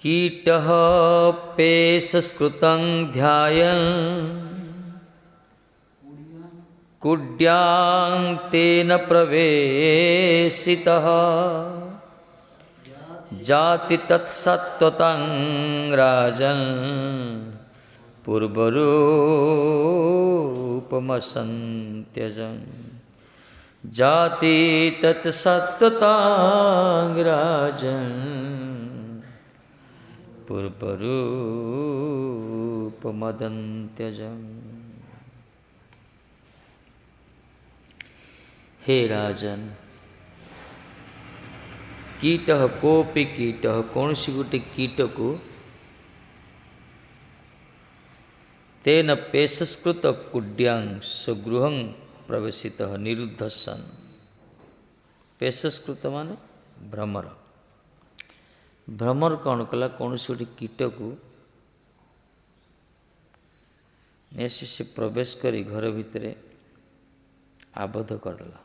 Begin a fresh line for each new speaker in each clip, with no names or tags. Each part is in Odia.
कीटः पेशस्कृतं ध्यायन् कुड्यां तेन प्रवेशितः जाति तत्सत्त्वतं राजन् पूर्वरूपमसंत्यजन् जाति तत्सत्त्वतं राजन् पूर्वरूपमदन्त्यजम्। हे राजन, कीट कोपि कीट कौन सी गोटे कीट को तेन पेशस्कृत कुड्यां स्वगृहं प्रवेशित निरुद्ध सन। पेशस्कृत मान भ्रमर। भ्रमर कौन कला कौन सी गोटे कीट को से प्रवेश करी घर भितर आबद्ध करदेला।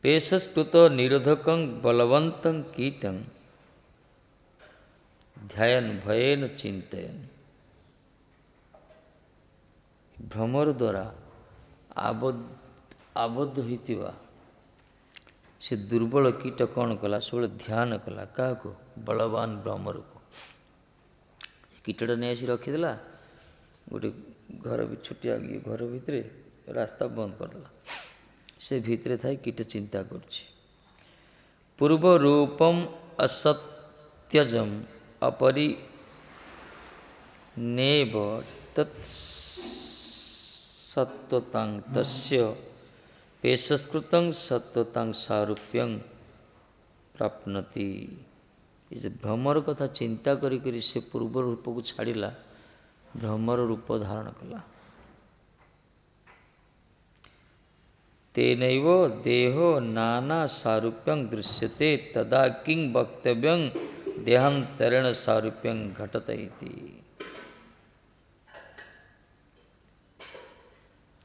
पेशस्कृत निरोधकं बलवन्तं कीटं ध्यायन् भयेन चिंतयन्। भ्रमर द्वारा आबद्ध होइतिबा से दुर्बल कीट कौन कला सब ध्यान कला क्या को बलवान भ्रमर को कीटटा नहीं आसी रखीदेला गोटे घर भी छोटिया घर भितर रास्ता बंद करदेला से भितरे थाई कीट चिंता करछि पूर्व रूपम असत्यजम अपरि नेव तत्सत्वतां तस्य पेशस्कृतं सत्वतां सारूप्यं प्राप्नोति। ये भ्रमर कथा चिंता करी से पूर्व रूप को छाड़िला भ्रमर रूप धारण कला। तेनैव देहो नाना सारूप्यं दृश्यते तदा किं वक्तव्यं देहांतरेण सारूप्यं घटत इति।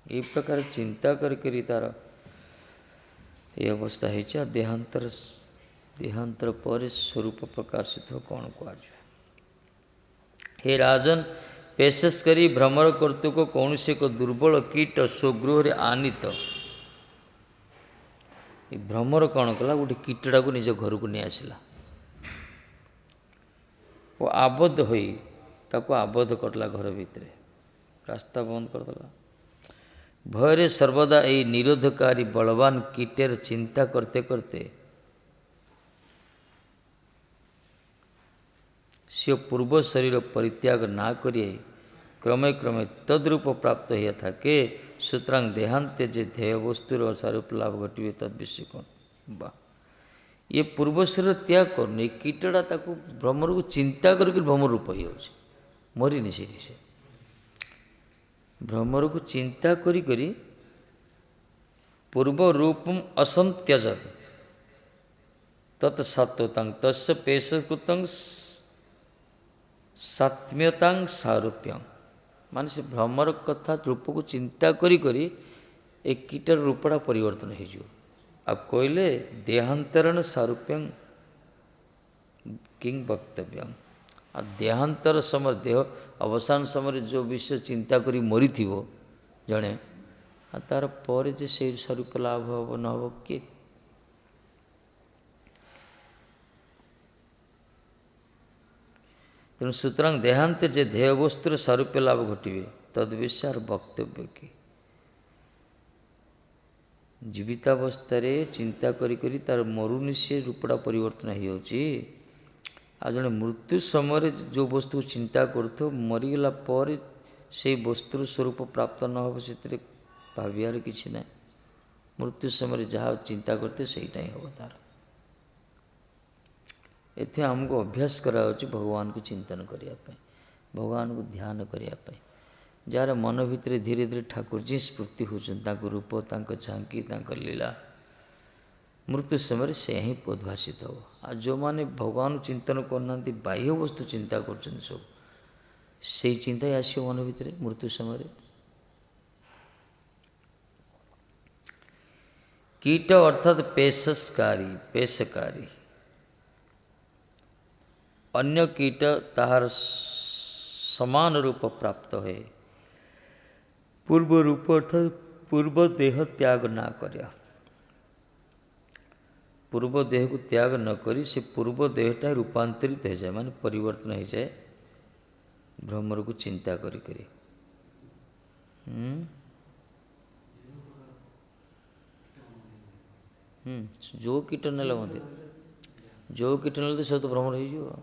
ये प्रकार चिंता करी तार ये अवस्था है देहांतर पर स्वरूप प्रकाशित हो कौन कह। हे राजन, पेशस करी भ्रमर कर्तुक कौन से को दुर्बल कीट स्वगृह आनीत। भ्रमर कौन कला गोटे कीटटा को निज घर को नहीं आसला वो आबद्ध होई ताको आबद्ध करला घर भितर रास्ता बंद करदेला। भयरे सर्वदा यही निरोधकारी बलवान कीटेर चिंता करते करते से पूर्व शरीर परित्याग ना करिए क्रमे क्रमे तद्रूप प्राप्त हुआ था के सूत्रांग देहांते जे ध्येय वस्तुर स्वरूप लाभ घटे तद विषय कौन बा ये पूर्व शरीर त्याग करने कीटड़ा ताको भ्रमर को चिंता करके भ्रमर रूप हो मरीनी से भ्रमर को चिंता करी करी पूर्व रूपम असंत्यजन तत्सत्वतां तस्य पेशकृतं सात्म्यतां सारूप्यं मान से भ्रमर कथा रूप को चिंता करी करी एक कीटर रूपड़ा परिवर्तन हो अब कहले देहांतरण सारूप्यं किं वक्तव्यं आ देहांतर समय देह अवसान समय जो विषय चिंता करी मरी थी जड़े तार पर जे से स्वरूप लाभ हम न हम किए। तेणु सूत्रांग देहांत जे ध्येय वस्तुर स्वरूप लाभ घटे तद विषय वक्तव्य कि जीवितावस्था चिंता करी करी तार मरुनि से रूपड़ा परिवर्तन हो जड़े मृत्यु समय जो वस्तु चिंता करो मरीगला पर से वस्तुर स्वरूप प्राप्त न हो से भावियार किसी ना मृत्यु समय जहाँ चिंता करते सहीटा ही हम तार एथे आमको अभ्यास करा भगवान को चिंतन करने भगवान को ध्यान करने जार मन भितर धीरे धीरे ठाकुर जी स्फूर्ति होता रूप झांकी लीला मृत्यु समय से ही उद्भाषित हो आ जो माने भगवान चिंतन करना बाह्य वस्तु चिंता कर सब से चिंता ही आसो मन भितर मृत्यु समय कीट अर्थात पेशकारी अन्य कीट ताहार समान रूप प्राप्त हुए पूर्व रूप अर्थात पूर्व देह त्याग ना कर पूर्व देह को त्याग न करी से पूर्व देहटा रूपांतरित हो जाए माने परिवर्तन हो जाए भ्रमर को चिंता करी करी जो कीट नेला मत जो कीट नेले सब तो भ्रमर हो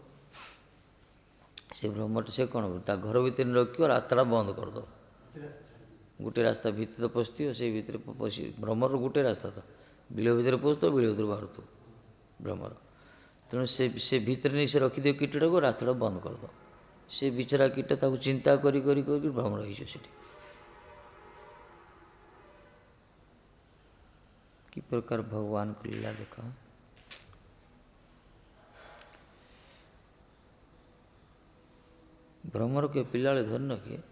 से भ्रमर से कौन ता घर भितर रखियो रास्ता बंद कर दो गोटे रास्ता भितर तो पशि से भितर पशि भ्रमर गोटे रास्ता तो बिल भितर पशु तो बिल भितर बाहर तो भ्रमर तेणु से भितर नहीं से रखिद कीटटा को रास्ता बंद कर दो से बिचरा कीट ताको चिंता करी करी करी भ्रमर हो कि प्रकार भगवान को लीला देखा भ्रमर के पिला धरन किए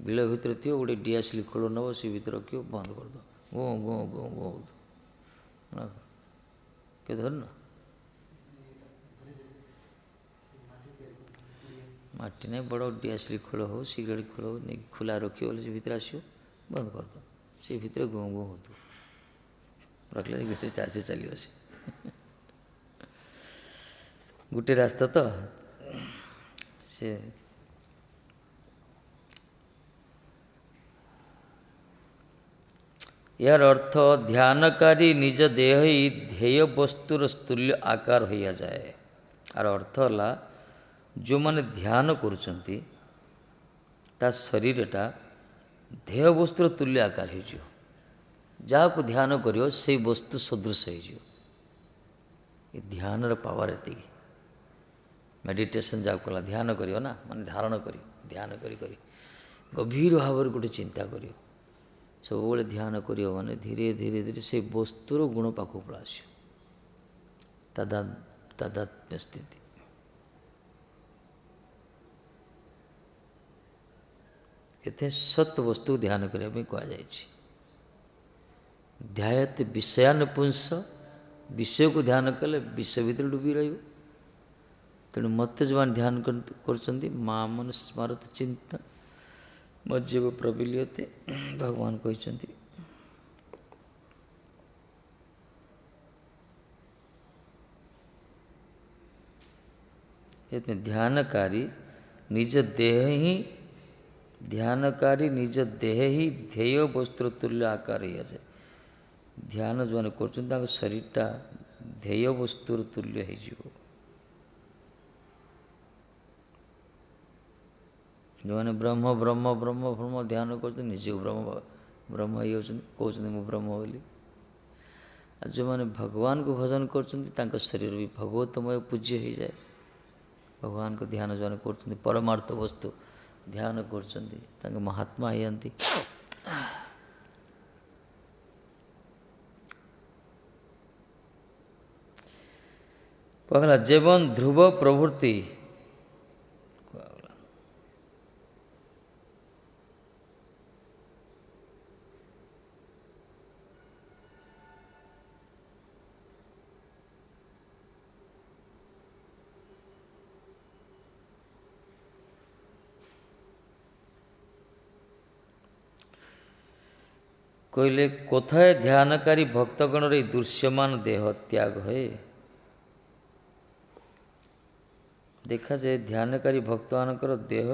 बिल भितर थी गोटे डिआसली खोल नब से भर रखियो बंद कर दो गो गो गो गो के धरन माटी नहीं बड़ डिआसली खोल हो सिगरेट खोल हो नहीं खुला रखियो बोले से भर आसो बंद कर दो से भर गो गो हो रखले गोटे चार्ज चलो से गोटे रास्ता तो से यार अर्थ ध्यानकारी निज देह ही ध्येय वस्तुर स्तुल्य आकार हो जाए आर अर्थ है जो मैंने ध्यान करुँच शरीरटा ध्येय वस्तुर तुल्य आकार हो जहाँ को ध्यान करियो से वस्तु सदृश हो ध्यान पावर एति मेडिटेशन जहाँ कला ध्यान करियो ना माने धारण करी ध्यान करी करी गभीर भाव गोटे चिंता करियो सब ध्यान करियो माने धीरे धीरे धीरे से वस्तुर गुण पाख पड़ा आस तादात्म्य स्थिति इतने सत वस्तु ध्यान करने कहुई ध्यायत विषयानुपुंस विषय को ध्यान कले विषय भीतर डूबी रही तेणु मत जो ध्यान कर मन स्मारत चिंता मज्जीव प्रबिल्यते भगवान कहते ध्यानकारी निज देह ही ध्यानकारी निज देह ही ध्येय वस्त्र तुल्य आकार ही आसे ध्यान जो कर शरीरटा ध्येय वस्तुर तुल्य हो जो मैंने ब्रह्म ब्रह्म ब्रह्म ब्रह्म ध्यान कर निज ब्रह्म ब्रह्म ही कहते मु ब्रह्म बोली जो मैंने भगवान को भजन कर शरीर भी भगवतमय पूज्य हो जाए भगवान को ध्यान जो कर परमार्थ वस्तु ध्यान कर महात्मा होती कहला जीवन ध्रुव प्रवृत्ति कहले कोथाय ध्यानकारी भक्तगण रे दृश्यमान देह त्याग है देखा जाए ध्यानकारी भक्त मानकर देह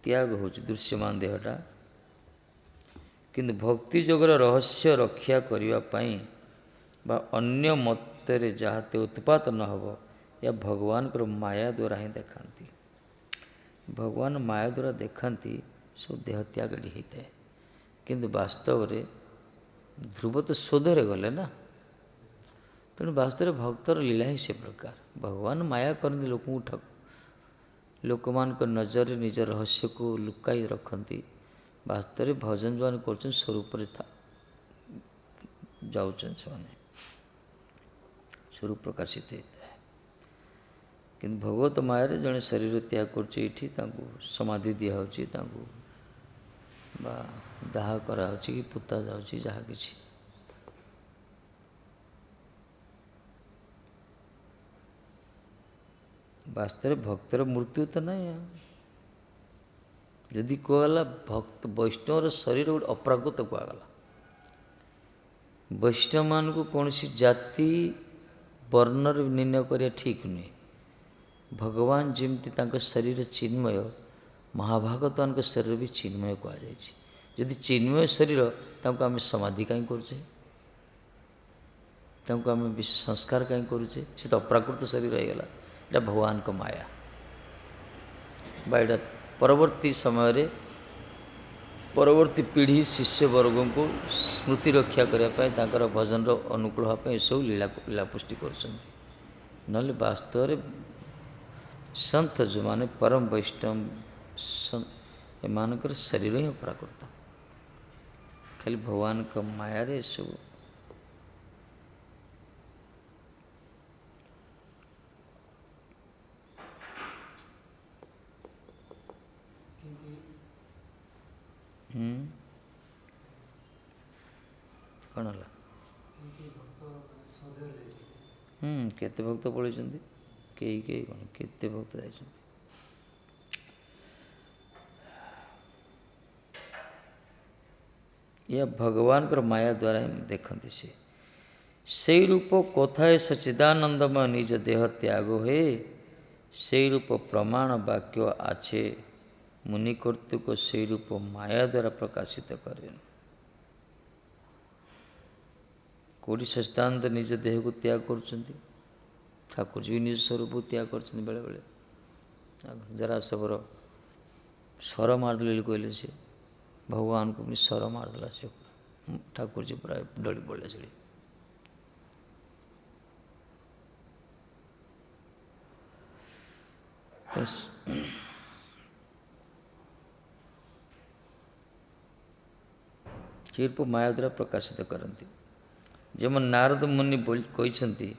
त्याग हो दृश्यमान देहटा किंतु भक्ति जोगर रहस्य रक्षा करने बा अन्य मतरे जहाते उत्पात न हो या भगवान को माया द्वारा ही देखाती भगवान माया द्वारा देखाती सब देह त्याग होता है किंतु वास्तव रे ध्रुव तो शोधरे गले ना तेणु वास्तव में भक्तर लीला ही से प्रकार भगवान माया करनी लोक ठक लोक मान नजर निज रहस्य को लुकाई रखती वास्तव में भजन जो कर स्वरूप जाऊन से स्वरूप प्रकाशित होता है किंतु भगवत माया जड़े शरीर त्याग कर समाधि दिखाई दाह करा कि पुता जाऊँगी जहाँ किसी ବାସ୍ତବରେ ଭକ୍ତର ମୃତ୍ୟୁ ତ ନାହିଁ। ଯଦି କୁହାଗଲା ଭକ୍ତ ବୈଷ୍ଣବର ଶରୀର ଗୋଟେ ଅପ୍ରାକୃତ କୁହାଗଲା, ବୈଷ୍ଣବମାନଙ୍କୁ କୌଣସି ଜାତି ବର୍ଣ୍ଣରେ ନିର୍ଣ୍ଣୟ କରିବା ଠିକ୍ ନୁହେଁ। ଭଗବାନ ଯେମିତି ତାଙ୍କ ଶରୀର ଚିନ୍ମୟ, ମହାଭାଗବତଙ୍କ ଶରୀର ବି ଚିନ୍ମୟ କୁହାଯାଇଛି। ଯଦି ଚିନ୍ମୟ ଶରୀର, ତାଙ୍କୁ ଆମେ ସମାଧି କାହିଁ କରୁଛେ? ତାଙ୍କୁ ଆମେ ସଂସ୍କାର କାହିଁ କରୁଛେ? ସେ ତ ଅପ୍ରାକୃତ ଶରୀର ହେଇଗଲା। ଏଇଟା ଭଗବାନଙ୍କ ମାୟା। ବା ଏଇଟା ପରବର୍ତ୍ତୀ ସମୟରେ ପରବର୍ତ୍ତୀ ପିଢ଼ି ଶିଷ୍ୟବର୍ଗଙ୍କୁ ସ୍ମୃତି ରକ୍ଷା କରିବା ପାଇଁ, ତାଙ୍କର ଭଜନର ଅନୁକୂଳ ହେବା ପାଇଁ ଏସବୁ ଲୀଳାପୁଷ୍ଟି କରୁଛନ୍ତି। ନହେଲେ ବାସ୍ତବରେ ସନ୍ଥ ଯେଉଁମାନେ ପରମ ବୈଷ୍ଣବ, ଏମାନଙ୍କର ଶରୀର ହିଁ ଅପ୍ରାକୃତ। ଖାଲି ଭଗବାନଙ୍କ ମାୟାରେ ଏସବୁ। କ'ଣ ହେଲା? କେତେ ଭକ୍ତ ପଳେଇଛନ୍ତି? କେହି କ'ଣ, କେତେ ଭକ୍ତ ଯାଇଛନ୍ତି। ଏହା ଭଗବାନଙ୍କର ମାୟା ଦ୍ୱାରା ହିଁ ଦେଖନ୍ତି। ସେଇ ରୂପ କୋଥାଏ ସଚ୍ଚିଦାନନ୍ଦମୟ ନିଜ ଦେହ ତ୍ୟାଗ ହୁଏ, ସେଇ ରୂପ ପ୍ରମାଣ ବାକ୍ୟ আছে ମୁନି କର୍ତ୍ତୃକ, ସେଇ ରୂପ ମାୟା ଦ୍ୱାରା ପ୍ରକାଶିତ କରେନ। କେଉଁଠି ସଚ୍ଚିଦାନନ୍ଦ ନିଜ ଦେହକୁ ତ୍ୟାଗ କରୁଛନ୍ତି? ଠାକୁରଜୀ ବି ନିଜ ସ୍ୱରୂପକୁ ତ୍ୟାଗ କରୁଛନ୍ତି ବେଳେବେଳେ। ଜରାସବର ସ୍ୱର ମାରିଦେଲେ କହିଲେ, ସେ ଭଗବାନଙ୍କୁ ବି ସ୍ୱର ମାରିଦେଲା। ସେ ଠାକୁରଜୀ ପୁରା ଡଳି ପଡ଼ିଲେ ସେଠି। ସେ ରୂପ ମାୟା ଦ୍ୱାରା ପ୍ରକାଶିତ କରନ୍ତି। যেমন নারদ মুনি କହିଛନ୍ତି,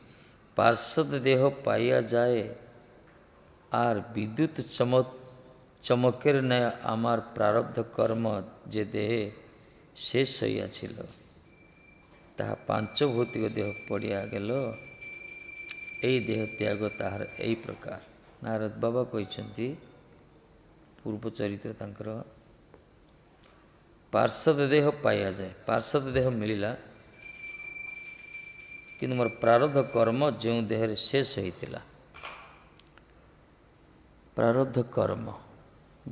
ପାର୍ଷଦ ଦେହ ପାଇয়া যায় আর বিদ্যুৎ চমকের ন্যায় আমার প্রারব্ধ কর্ম যে দেহে শেষ হইয়াছিল, ତାହା ପାଞ୍ଚଭୌତିକ ଦେହ ପଡ଼ିଆ ଗେଲ, ଏଇ ଦେହ ତ୍ୟାଗ ତାହାର ଏଇ ପ୍ରକାର। ନାରଦ ବାବା କହିଛନ୍ତି, ପୂର୍ବ ଚରିତ୍ର ତାଙ୍କର, ପାର୍ଷଦ ଦେହ ପାଇଯାଏ, ପାର୍ଷଦ ଦେହ ମିଳିଲା, କିନ୍ତୁ ମୋର ପ୍ରାରବ୍ଧ କର୍ମ ଯେଉଁ ଦେହରେ ଶେଷ ହୋଇଥିଲା, ପ୍ରାରବ୍ଧ କର୍ମ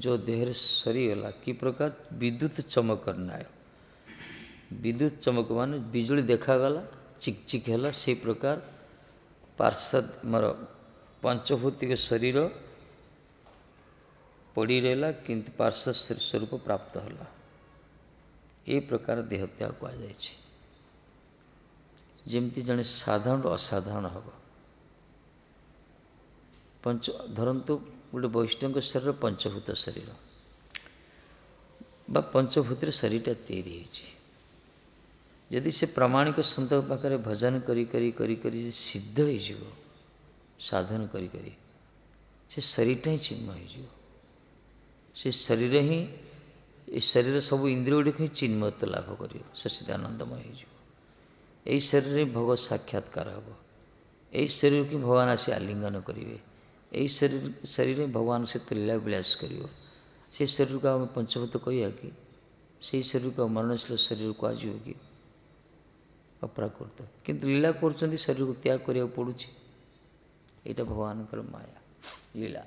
ଯେଉଁ ଦେହରେ ସରିଗଲା, କି ପ୍ରକାର? ବିଦ୍ୟୁତ୍ ଚମକର ନ୍ୟାୟ। ବିଦ୍ୟୁତ୍ ଚମକ ମାନେ ବିଜୁଳି ଦେଖାଗଲା, ଚିକ୍ ଚିକ୍ ହେଲା, ସେଇ ପ୍ରକାର ପାର୍ଷଦ ମୋର ପଞ୍ଚଭୌତିକ ଶରୀର ପଡ଼ି ରହିଲା, କିନ୍ତୁ ପାର୍ଷଦ ସ୍ୱରୂପ ପ୍ରାପ୍ତ ହେଲା। ଏ ପ୍ରକାର ଦେହତ୍ୟାଗ କୁହାଯାଇଛି। ଯେମିତି ଜଣେ ସାଧାରଣ ଅସାଧାରଣ ହେବ। ଧରନ୍ତୁ ଗୋଟେ ବୈଷ୍ଣବଙ୍କ ଶରୀର ପଞ୍ଚଭୂତ ଶରୀର ବା ପଞ୍ଚଭୂତରେ ଶରୀରଟା ତିଆରି ହେଇଛି। ଯଦି ସେ ପ୍ରାମାଣିକ ସନ୍ଥଙ୍କ ପାଖରେ ଭଜନ କରି କରି କରି କରି ସିଦ୍ଧ ହେଇଯିବ, ସାଧନ କରି କରି ସେ ଶରୀରଟା ହିଁ ଚିନ୍ମୟ ହେଇଯିବ। ସେ ଶରୀର ହିଁ, ଏ ଶରୀର ସବୁ ଇନ୍ଦ୍ରିୟ ଗୁଡ଼ିକ ହିଁ ଚିନ୍ମୟତ୍ୱ ଲାଭ କରିବ, ସଚ୍ଚିଦାନନ୍ଦମୟ ହେଇଯିବ। ଏହି ଶରୀରରେ ଭଗବତ ସାକ୍ଷାତକାର ହେବ। ଏହି ଶରୀରକୁ ଭଗବାନ ଆସି ଆଲିଙ୍ଗନ କରିବେ। ଏହି ଶରୀରରେ ଭଗବାନ ସହିତ ଲୀଳା ବିଳାସ କରିବ। ସେ ଶରୀରକୁ ଆମେ ପଞ୍ଚଭୂତ କହିବା କି? ସେହି ଶରୀରକୁ ଆଉ ମରଣଶୀଳ ଶରୀର କୁହାଯିବ କି? ଅପ୍ରାକୃତ। କିନ୍ତୁ ଲୀଳା କରୁଛନ୍ତି, ଶରୀରକୁ ତ୍ୟାଗ କରିବାକୁ ପଡ଼ୁଛି। ଏଇଟା ଭଗବାନଙ୍କର ମାୟା ଲୀଳା।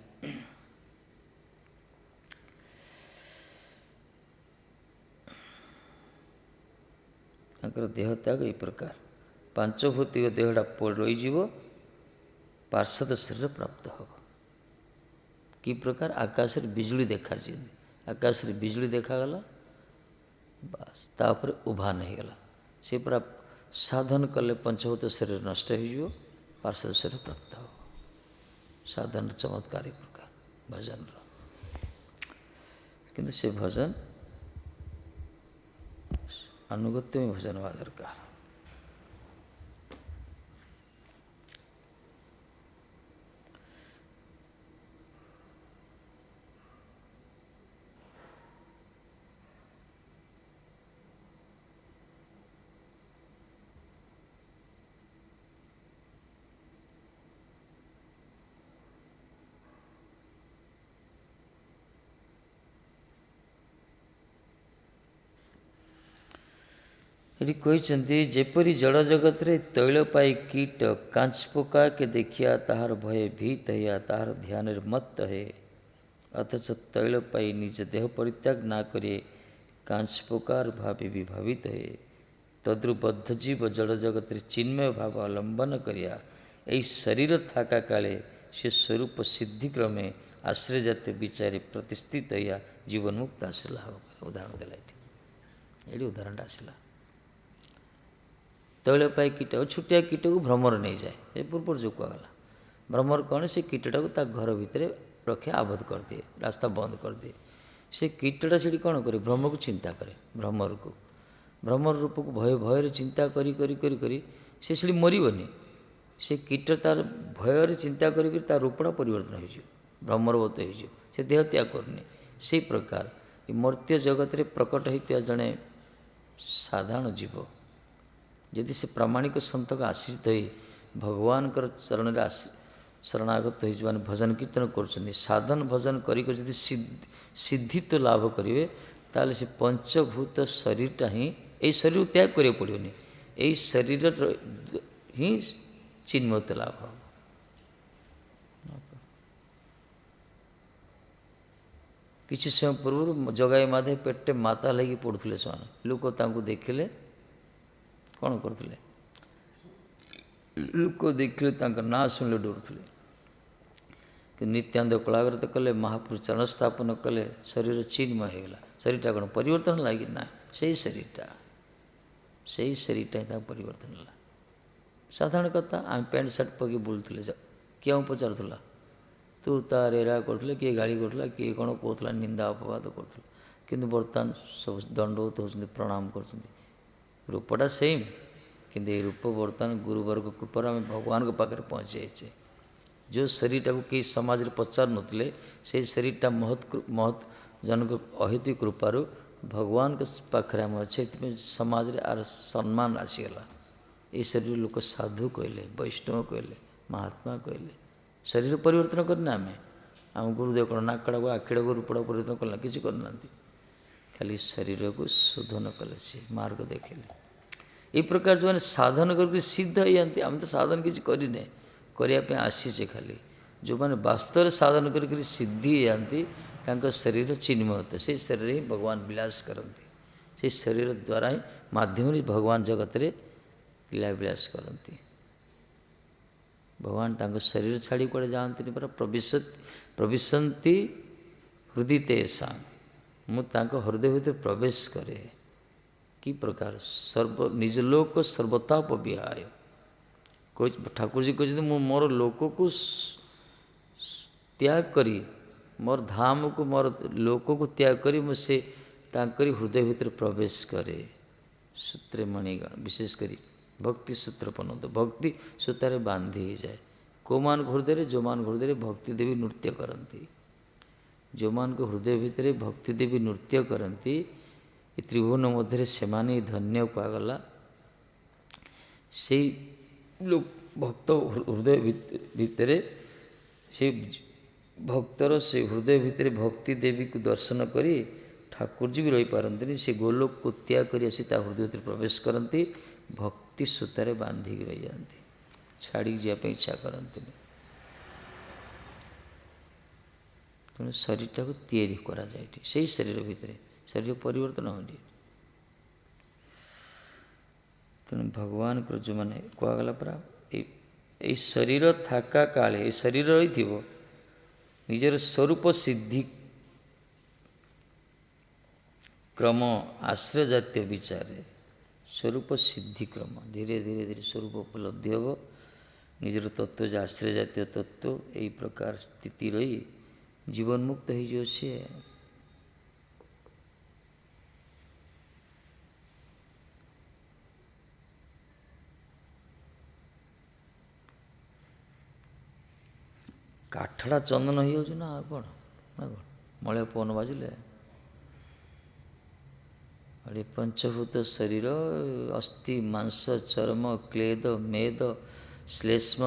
ତାଙ୍କର ଦେହ ତ୍ୟାଗ ଏହି ପ୍ରକାର। ପାଞ୍ଚଭୌତିକ ଦେହଟା ରହିଯିବ, ପାର୍ଷଦ ଶରୀର ପ୍ରାପ୍ତ ହେବ। କି ପ୍ରକାର? ଆକାଶରେ ବିଜୁଳି ଦେଖାଯିବ। ଆକାଶରେ ବିଜୁଳି ଦେଖାଗଲା, ବାସ୍ ତାପରେ ଉଭାନ ହେଇଗଲା। ସେ ପୁରା ସାଧନ କଲେ ପଞ୍ଚଭୂତ ଶରୀର ନଷ୍ଟ ହୋଇଯିବ, ପାର୍ଷଦ ଶରୀର ପ୍ରାପ୍ତ ହେବ। ସାଧନ ଚମତ୍କାର ଏ ପ୍ରକାର ଭଜନର। କିନ୍ତୁ ସେ ଭଜନ ଆନୁଗତ୍ୟ ଭଜନ ହେବା ଦରକାର। ଏଠି କହିଛନ୍ତି ଯେପରି ଜଳ ଜଗତରେ ତୈଳ ପାଇ କୀଟ କାଞ୍ଚ ପକାକେ ଦେଖିଆ ତାହାର ଭୟ ଭୀତ ହେଆ ତାହାର ଧ୍ୟାନରେ ମତ୍ତ ହେ ଅଥଚ ତୈଳ ପାଇ ନିଜ ଦେହ ପରିତ୍ୟାଗ ନା କରି କାଞ୍ଚ ପକାର ଭାବେ ବିଭାବିତ ହେ ତଦ୍ରୁବଦ୍ଧ ଜୀବ ଜଳ ଜଗତରେ ଚିନ୍ମୟ ଭାବ ଅବଲମ୍ବନ କରିବା ଏହି ଶରୀର ଥାକା କାଳେ ସେ ସ୍ୱରୂପ ସିଦ୍ଧିକ୍ରମେ ଆଶ୍ରୟ ଜାତୀୟ ବିଚାରେ ପ୍ରତିଷ୍ଠିତ ହେଆ ଜୀବନମୁକ୍ତ ଆସିଲା ହେବ ଉଦାହରଣ ଦେଲା ଏଠି ଉଦାହରଣଟା ଆସିଲା। ତୈଳ ପାଇ କୀଟ ଛୋଟିଆ କୀଟକୁ ଭ୍ରମର ନେଇଯାଏ ଏ ପୂର୍ବରୁ ଯେଉଁ କୁହାଗଲା ଭ୍ରମର କ'ଣ ସେ କୀଟଟାକୁ ତା ଘର ଭିତରେ ରଖି ଆବଦ୍ଧ କରିଦିଏ ରାସ୍ତା ବନ୍ଦ କରିଦିଏ ସେ କୀଟଟା ସେଠି କ'ଣ କରେ ଭ୍ରମକୁ ଚିନ୍ତା କରେ ଭ୍ରମର ରୂପକୁ ଭୟରେ ଚିନ୍ତା କରି କରି କରି କରି ସେ ସେଠି ମରିବନି ସେ କୀଟ ତାର ଭୟରେ ଚିନ୍ତା କରି କରି ତା ରୂପଟା ପରିବର୍ତ୍ତନ ହୋଇଯିବ ଭ୍ରମରବତ ହୋଇଯିବ ସେ ଦେହ ତ୍ୟାଗ କରୁନି ସେଇ ପ୍ରକାର ଏ ମର୍ତ୍ତ୍ୟ ଜଗତରେ ପ୍ରକଟ ହୋଇଥିବା ଜଣେ ସାଧାରଣ ଜୀବ ଯଦି ସେ ପ୍ରାମାଣିକ ସନ୍ତକ ଆଶ୍ରିତ ହୋଇ ଭଗବାନଙ୍କର ଚରଣରେ ଶରଣାଗତ ହୋଇଯିବ ମାନେ ଭଜନ କୀର୍ତ୍ତନ କରୁଛନ୍ତି ସାଧନ ଭଜନ କରି ଯଦି ସିଦ୍ଧିତ୍ୱ ଲାଭ କରିବେ ତାହେଲେ ସେ ପଞ୍ଚଭୂତ ଶରୀରଟା ହିଁ ଏଇ ଶରୀରକୁ ତ୍ୟାଗ କରିବାକୁ ପଡ଼ିବନି ଏଇ ଶରୀର ହିଁ ଚିନ୍ମୟତ୍ୱ ଲାଭ ହେବ। କିଛି ସମୟ ପୂର୍ବରୁ ଜଗାଇ ମାଧବ ପେଟେ ମାତା ଲାଗି ପଡ଼ୁଥିଲେ ସେମାନେ ଲୋକ ତାଙ୍କୁ ଦେଖିଲେ କ'ଣ କରୁଥିଲେ ଲୋକ ଦେଖିଲେ ତାଙ୍କ ନାଁ ଶୁଣିଲେ ଡରୁଥିଲେ କିନ୍ତୁ ନିତ୍ୟାନ୍ତ କଳାଗ୍ରତ କଲେ ମହାପୁରୁଷ ଚରଣ ସ୍ଥାପନ କଲେ ଶରୀର ଚିନ୍ମୟ ହେଇଗଲା ଶରୀରଟା କ'ଣ ପରିବର୍ତ୍ତନ ଲାଗି ନା ସେଇ ଶରୀରଟା ହିଁ ତାଙ୍କ ପରିବର୍ତ୍ତନ ହେଲା। ସାଧାରଣ କଥା ଆମେ ପ୍ୟାଣ୍ଟ ସାର୍ଟ ପକାଇ ବୁଲୁଥିଲେ କିଏ ଆମକୁ ପଚାରୁଥିଲା ତୁ ତାର ଏରା କରୁଥିଲେ କିଏ ଗାଳି କରୁଥିଲା କିଏ କ'ଣ କହୁଥିଲା ନିନ୍ଦା ଅପବାଦ କରୁଥିଲା କିନ୍ତୁ ବର୍ତ୍ତମାନ ସବୁ ଦଣ୍ଡବତ ହେଉଛନ୍ତି ପ୍ରଣାମ କରୁଛନ୍ତି ରୂପଟା ସେମ୍ କିନ୍ତୁ ଏଇ ରୂପ ବର୍ତ୍ତମାନ ଗୁରୁବର୍ଗ କୃପାରୁ ଆମେ ଭଗବାନଙ୍କ ପାଖରେ ପହଞ୍ଚି ଯାଇଛେ ଯେଉଁ ଶରୀରଟାକୁ କେହି ସମାଜରେ ପଚାରୁନଥିଲେ ସେଇ ଶରୀରଟା ମହତ୍ ଜଣଙ୍କ ଅହେତୁକ କୃପାରୁ ଭଗବାନଙ୍କ ପାଖରେ ଆମେ ଅଛେ ସେଥିପାଇଁ ସମାଜରେ ଆର ସମ୍ମାନ ଆସିଗଲା ଏଇ ଶରୀର ଲୋକ ସାଧୁ କହିଲେ ବୈଷ୍ଣବ କହିଲେ ମହାତ୍ମା କହିଲେ ଶରୀର ପରିବର୍ତ୍ତନ କରିନା ଆମ ଗୁରୁଦେବ କ'ଣ ନାକଡ଼ାକୁ ଆଖିଡ଼ାକୁ ରୂପଡ଼ା ପରିବର୍ତ୍ତନ କଲେ କିଛି କରିନାହାନ୍ତି ଖାଲି ଶରୀରକୁ ଶୋଧନ କଲେ ସେ ମାର୍ଗ ଦେଖେଇଲେ এই ପ୍ରକାର ଯେଉଁମାନେ ସାଧନ କରିକି ସିଦ୍ଧ ହେଇଯାନ୍ତି ଆମେ ତ ସାଧନ କିଛି କରିନେ କରିବା ପାଇଁ ଆସିଛେ ଖାଲି ଯେଉଁମାନେ ବାସ୍ତବରେ ସାଧନ କରିକି ସିଦ୍ଧି ହେଇଯାନ୍ତି ତାଙ୍କ ଶରୀର ଚିନ୍ମୟତ୍ୱ ସେଇ ଶରୀରରେ ହିଁ ଭଗବାନ ବିଳାସ କରନ୍ତି ସେଇ ଶରୀର ଦ୍ୱାରା ହିଁ ମାଧ୍ୟମରେ ଭଗବାନ ଜଗତରେ ଲୀଳା ବିଳାସ କରନ୍ତି ଭଗବାନ ତାଙ୍କ ଶରୀର ଛାଡ଼ି କୁଆଡ଼େ ଯାଆନ୍ତିନି ପରା ପ୍ରବିଶନ୍ତି ହୃଦୟ ତେଷାଂ ମୁଁ ତାଙ୍କ ହୃଦୟ ଭିତରେ ପ୍ରବେଶ କରେ କି ପ୍ରକାର ନିଜ ଲୋକ ସର୍ବତାପ ବିହାୟ ଠାକୁରଜୀ କହିଛନ୍ତି ମୁଁ ମୋର ଲୋକକୁ ତ୍ୟାଗ କରି ମୋର ଧାମକୁ ମୋର ଲୋକକୁ ତ୍ୟାଗ କରି ମୁଁ ସେ ତାଙ୍କରି ହୃଦୟ ଭିତରେ ପ୍ରବେଶ କରେ ସୂତ୍ରେ ମଣିଗଣ ବିଶେଷ କରି ଭକ୍ତି ସୂତ୍ର ପନନ୍ତ ଭକ୍ତି ସୂତାରେ ବାନ୍ଧି ହେଇଯାଏ କେଉଁମାନଙ୍କ ହୃଦୟରେ ଯେଉଁମାନଙ୍କ ହୃଦୟରେ ଭକ୍ତି ଦେବୀ ନୃତ୍ୟ କରନ୍ତି ଯେଉଁମାନଙ୍କ ହୃଦୟ ଭିତରେ ଭକ୍ତି ଦେବୀ ନୃତ୍ୟ କରନ୍ତି ଏ ତ୍ରିଭୁବନ ମଧ୍ୟରେ ସେମାନେ ଧନ୍ୟ କୁହାଗଲା ସେଇ ଭକ୍ତ ହୃଦୟ ଭିତରେ ସେଇ ଭକ୍ତର ସେ ହୃଦୟ ଭିତରେ ଭକ୍ତି ଦେବୀକୁ ଦର୍ଶନ କରି ଠାକୁରଜୀ ବି ରହିପାରନ୍ତିନି ସେ ଗୋଲୋକକୁ ତ୍ୟାଗ କରି ଆସି ତା ହୃଦୟ ଭିତରେ ପ୍ରବେଶ କରନ୍ତି ଭକ୍ତି ସୂତାରେ ବାନ୍ଧିକି ରହିଯାଆନ୍ତି ଛାଡ଼ିକି ଯିବା ପାଇଁ ଇଚ୍ଛା କରନ୍ତିନି ତେଣୁ ଶରୀରଟାକୁ ତିଆରି କରାଯାଏ ଏଠି ସେଇ ଶରୀର ଭିତରେ ଶରୀର ପରିବର୍ତ୍ତନ ହୁଅନ୍ତି ତେଣୁ ଭଗବାନଙ୍କର ଯେଉଁମାନେ କୁହାଗଲା ପରା ଏଇ ଶରୀର ଥାକା କାଳେ ଏ ଶରୀର ରହିଥିବ ନିଜର ସ୍ୱରୂପ ସିଦ୍ଧି କ୍ରମ ଆଶ୍ରୟ ଜାତୀୟ ବିଚାରରେ ସ୍ୱରୂପ ସିଦ୍ଧି କ୍ରମ ଧୀରେ ଧୀରେ ଧୀରେ ସ୍ୱରୂପ ଉପଲବ୍ଧି ହେବ ନିଜର ତତ୍ତ୍ୱ ଯେ ଆଶ୍ରୟ ଜାତୀୟ ତତ୍ତ୍ୱ ଏହି ପ୍ରକାର ସ୍ଥିତି ରହି ଜୀବନମୁକ୍ତ ହେଇଯିବ ସିଏ କାଠଟା ଚନ୍ଦନ ହେଇଯାଉଛି ନା କ'ଣ ମଳିଆ ପବନ ବାଜିଲେ ଏ ପଞ୍ଚଭୂତ ଶରୀର ଅସ୍ଥି ମାଂସ ଚର୍ମ କ୍ଲେଦ ମେଦ ଶ୍ଲେଷ୍ମ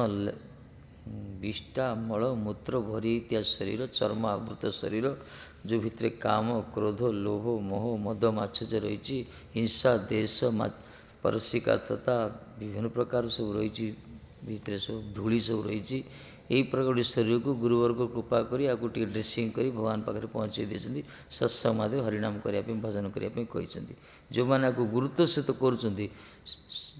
ବିଷ୍ଠା ମଳ ମୂତ୍ର ଭରି ଇତ୍ୟାଦି ଶରୀର ଚର୍ମ ଆବୃତ ଶରୀର ଯେଉଁ ଭିତରେ କାମ କ୍ରୋଧ ଲୋଭ ମୋହ ମଦ ମାଛଜ ରହିଛି ହିଂସା ଦେଶ परसिका तथा विभिन्न प्रकार सब रही भितर सब धूली सब रही यही प्रकार गोटे शरीर को गुरुवर्ग कृपा करी आपको टे ड्रेसिंग करी भगवान पाखे पहुँचे देते सत्संग माध्यम हरिनाम करने भजन करने कहते जो मैंने आपको गुरुत्व सहित कर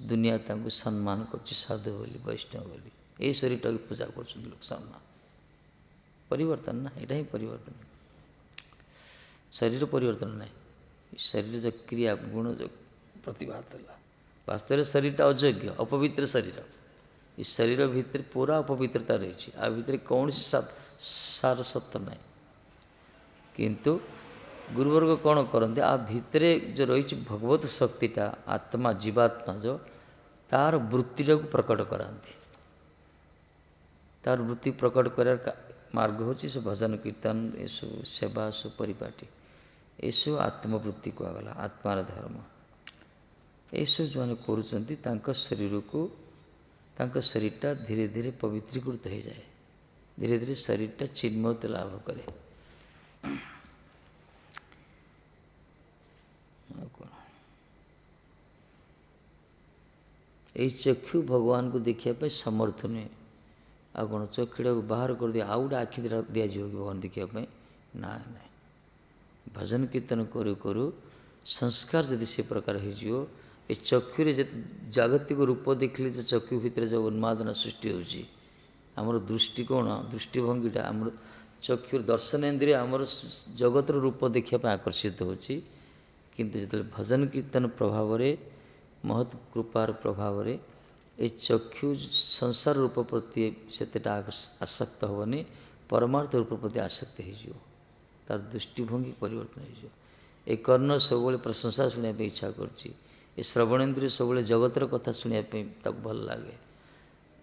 दुनिया तांको सम्मान कर साधु बोली वैष्णव बोली यही शरीर टाक पूजा कर लोक सम्मान परिवर्तन ना यहाँ ही परिवर्तन शरीर परिवर्तन ना शरीर जो क्रिया गुण जो प्रतिभा वास्तव में शरीरटा अयोग्य अपवित्र शरीर इस शरीर भितर पूरा अपवित्रता रही आ भितर कौन सार सत्य ना किंतु गुरुवर्ग कौन करते आ भितर जो रही भगवत शक्तिटा आत्मा जीवात्मा जो तार वृत्तिटा को प्रकट कराती तार वृत्ति प्रकट कर मार्ग हो भजन कीर्तन यू सेवा सु परिपाटी यू आत्मवृत्ति कहगला आत्मार धर्म यू जो मैंने कर शरीर को शरीरटा धीरे धीरे पवित्रीकृत हो जाए धीरे धीरे शरीरटा चिन्मयता लाभ करे यही चक्षु भगवान को देखा समर्थ नुहे आ कौन चक्षुटा को बाहर कर दिया आउ गोटे आखि दिज्व भगवान देखापी ना ना भजन कीर्तन करू करू संस्कार जदि से प्रकार हो चक्षुरे जो जागतिक रूप देखले जो चक्षु भितर जो उन्मादना सृष्टि होची आमर दृष्टिकोण दृष्टिभंगीटा आम चक्षु दर्शनेन्द्रिय आमर जगतर रूप देखा आकर्षित होची किंतु जो भजन कीर्तन प्रभाव महत् कृपार प्रभाव ये चक्षु संसार रूप प्रति सेटा आसक्त हेनी परमार्थ रूप प्रति आसक्त हो तार दृष्टिभंगी परिवर्तन हो कर्ण सब प्रशंसा शुणापी इच्छा करछि श्रवणेन्द्रिय सब जगतर कथा शुणापी भल लगे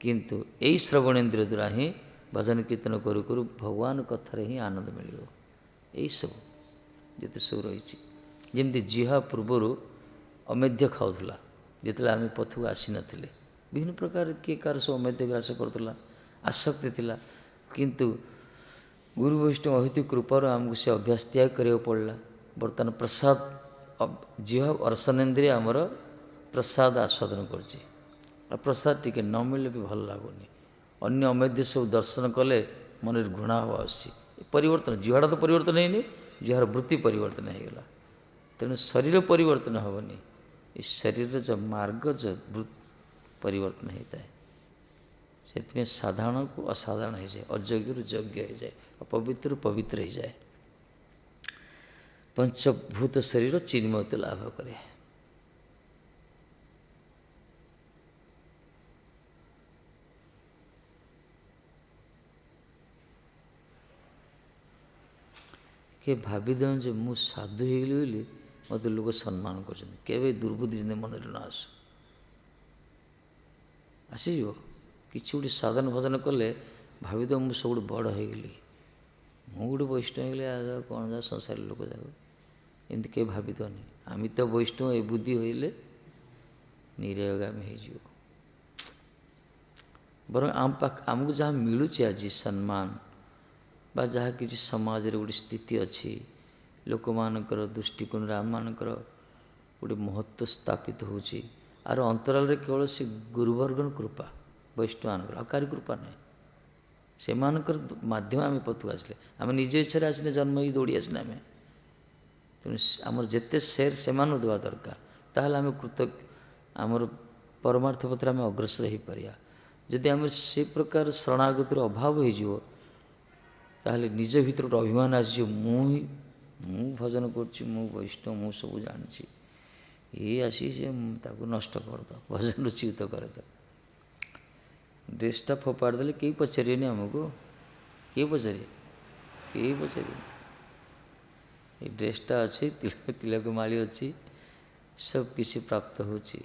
किंतु यही श्रवणेन्द्रिय द्वारा ही भजन कीर्तन करू करू भगवान कथार ही आनंद मिल यही सब जिते सब रही जमी जिहा पूर्वर अमेध्य खाऊला जिते आम पथक आसी नथिले विभिन्न प्रकार किए कार सब अमेध्य ग्रास करूला आसक्ति थिला किंतु गुरु वैष्णव अहित कृपार आमको से अभ्यास त्याग करा पड़ा बर्तमान प्रसाद जिहा अर्शनेन्द्रिय आमर प्रसाद आस्वादन करछि प्रसाद टिके न मिले भी भल लगुनि अन्य अमेध्य सब दर्शन कले मन घृणा हवा परिवर्तन जिहाटा तो परिवर्तन है जिहार वृत्ति परिवर्तन होगा तेणु शरीर परिवर्तन हेनी इस शरीर जो मार्ग जो परिवर्तन होता है से साधारण को असाधारण हो जाए अयोग्य योग्य हो जाए अपवित्र पवित्र हो जाए पंचभूत शरीर चिन्मयता लाभ करे के भाविदेव जो मु साधु हो गली मत लोग सम्मान कर दुर्बुद्धि मन न आसीज कि गोटे साधन भजन कले भाविदेव मु सब बड़ हो गली मु गोटे वैष्णव हो कौन जा संसारी लोक जाक एमती कहीं भाविदनि आम तो वैष्णव ए बुद्धि होइले निरयगामी हो बरं आमको जहाँ मिलूँ आज सम्मान बा जहाँ किसी समाज रे गोटे स्थिति अच्छी लोक मानकर दृष्टिकोण आम मानकर गोटे महत्व स्थापित होची आर अंतराल रे केवल से गुरुवर्गन कृपा वैष्णव मान कारी कृपा ना से माध्यम आम पथक आसले आम निज इच्छा आसने जन्म ही दौड़ी आसने आम तेणु आमर जिते सेयर से देवा दरकार ताहले आम कृतज्ञ आमर परमार्थ पत्र आम अग्रसर हो पारिया जदि आम से प्रकार शरणागतिर अभाव हो ताहले निज भीतर गोटे अभिमान आसो मु भजन करुँच मु वैष्णव मु सब जानी ये आसी से नष्ट करद भजन रुचित करद ड्रेसटा फोपाड़ी देले कई पचारे आमको किए पचारे कई पचारे ये ड्रेसटा अच्छी तिलक माली अच्छी सब किसी प्राप्त होची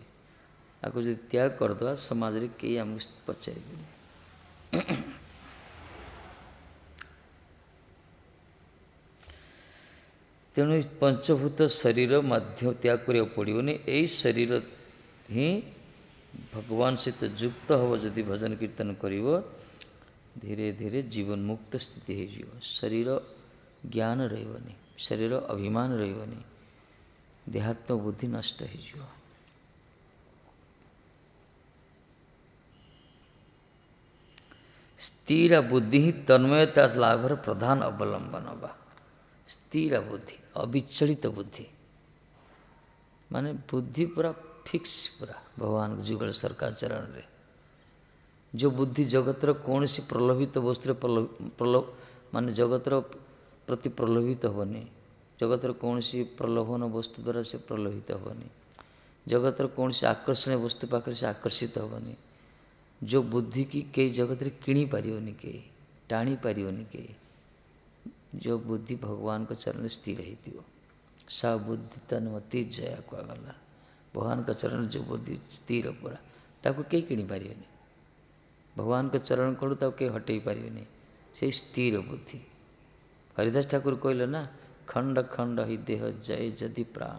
आपको जो त्याग करदे समाज रे कई आमको पचारे तेणु पंचभूत शरीर मध्य त्याग करिया पड़ोनी यही शरीर ही भगवान सहित युक्त हम जदि भजन कीर्तन करिव धीरे धीरे जीवन मुक्त स्थिति हो शरीर ज्ञान रही शरीर अभिमान रही देहात्म बुद्धि नष्ट हो ସ୍ଥିର ବୁଦ୍ଧି ହିଁ ତନ୍ମୟତା ଲାଭର ପ୍ରଧାନ ଅବଲମ୍ବନ ବା ସ୍ଥିର ବୁଦ୍ଧି, ଅବିଚଳିତ ବୁଦ୍ଧି, ମାନେ ବୁଦ୍ଧି ପୁରା ଫିକ୍ସ, ପୁରା ଭଗବାନଙ୍କ ଯୁଗଳ ସରକାର ଚରଣରେ। ଯେଉଁ ବୁଦ୍ଧି ଜଗତର କୌଣସି ପ୍ରଲୋଭିତ ବସ୍ତୁରେ ମାନେ ଜଗତର ପ୍ରତି ପ୍ରଲୋଭିତ ହେବନି, ଜଗତର କୌଣସି ପ୍ରଲୋଭନ ବସ୍ତୁ ଦ୍ୱାରା ସେ ପ୍ରଲୋଭିତ ହେବନି, ଜଗତର କୌଣସି ଆକର୍ଷଣୀୟ ବସ୍ତୁ ପାଖରେ ସେ ଆକର୍ଷିତ ହେବନି। ଯେଉଁ ବୁଦ୍ଧି କି କେହି ଜଗତରେ କିଣି ପାରିବନି, କେହି ଟାଣି ପାରିବନି, କେହି ଯେଉଁ ବୁଦ୍ଧି ଭଗବାନଙ୍କ ଚରଣରେ ସ୍ଥିର ହେଇଥିବ, ସା ବୁଦ୍ଧି ତନ୍ମତି ଜୟା କୁହାଗଲା। ଭଗବାନଙ୍କ ଚରଣରେ ଯେଉଁ ବୁଦ୍ଧି ସ୍ଥିର ପୁରା, ତାକୁ କେହି କିଣି ପାରିବେନି, ଭଗବାନଙ୍କ ଚରଣ କଳୁ ତାକୁ କେହି ହଟେଇ ପାରିବେନି, ସେଇ ସ୍ଥିର ବୁଦ୍ଧି। ହରିଦାସ ଠାକୁର କହିଲେ ନା, ଖଣ୍ଡ ଖଣ୍ଡ ହି ଦେହ ଜୟ ଯଦି ପ୍ରାଣ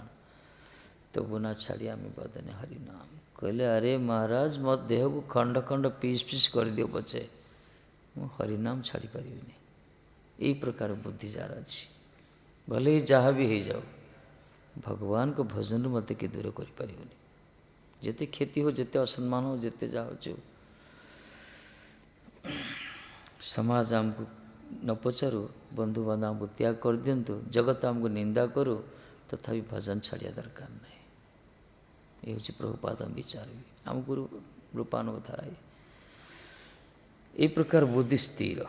ତବୁ ନା ଛାଡ଼ି ଆମେ ବଦନେ ହରିନାମ। କହିଲେ ଆରେ ମହାରାଜ, ମୋ ଦେହକୁ ଖଣ୍ଡ ଖଣ୍ଡ ପିସ୍ ପିସ୍ କରିଦିଅ ପଛେ, ମୁଁ ହରିନାମ ଛାଡ଼ିପାରିବିନି। ଏଇ ପ୍ରକାର ବୁଦ୍ଧି ଯାହାର ଅଛି, ଭଲେ ଯାହା ବି ହେଇଯାଉ, ଭଗବାନଙ୍କ ଭଜନରୁ ମୋତେ କିଏ ଦୂର କରିପାରିବନି। ଯେତେ କ୍ଷତି ହଉ, ଯେତେ ଅସମ୍ମାନ ହଉ, ଯେତେ ଯାହା ହଉଛି, ସମାଜ ଆମକୁ ନ ପଚାରୁ, ବନ୍ଧୁବାନ୍ଧବ ଆମକୁ ତ୍ୟାଗ କରିଦିଅନ୍ତୁ, ଜଗତ ଆମକୁ ନିନ୍ଦା କରୁ, ତଥାପି ଭଜନ ଛାଡ଼ିବା ଦରକାର ନାହିଁ। ଏ ହେଉଛି ପ୍ରଭୁପାଦଙ୍କ ବିଚାର ବି, ଆମ ଗୁରୁ ରୂପାନୁଗ ଧାରା। ଏହି ପ୍ରକାର ବୁଦ୍ଧି ସ୍ଥିର,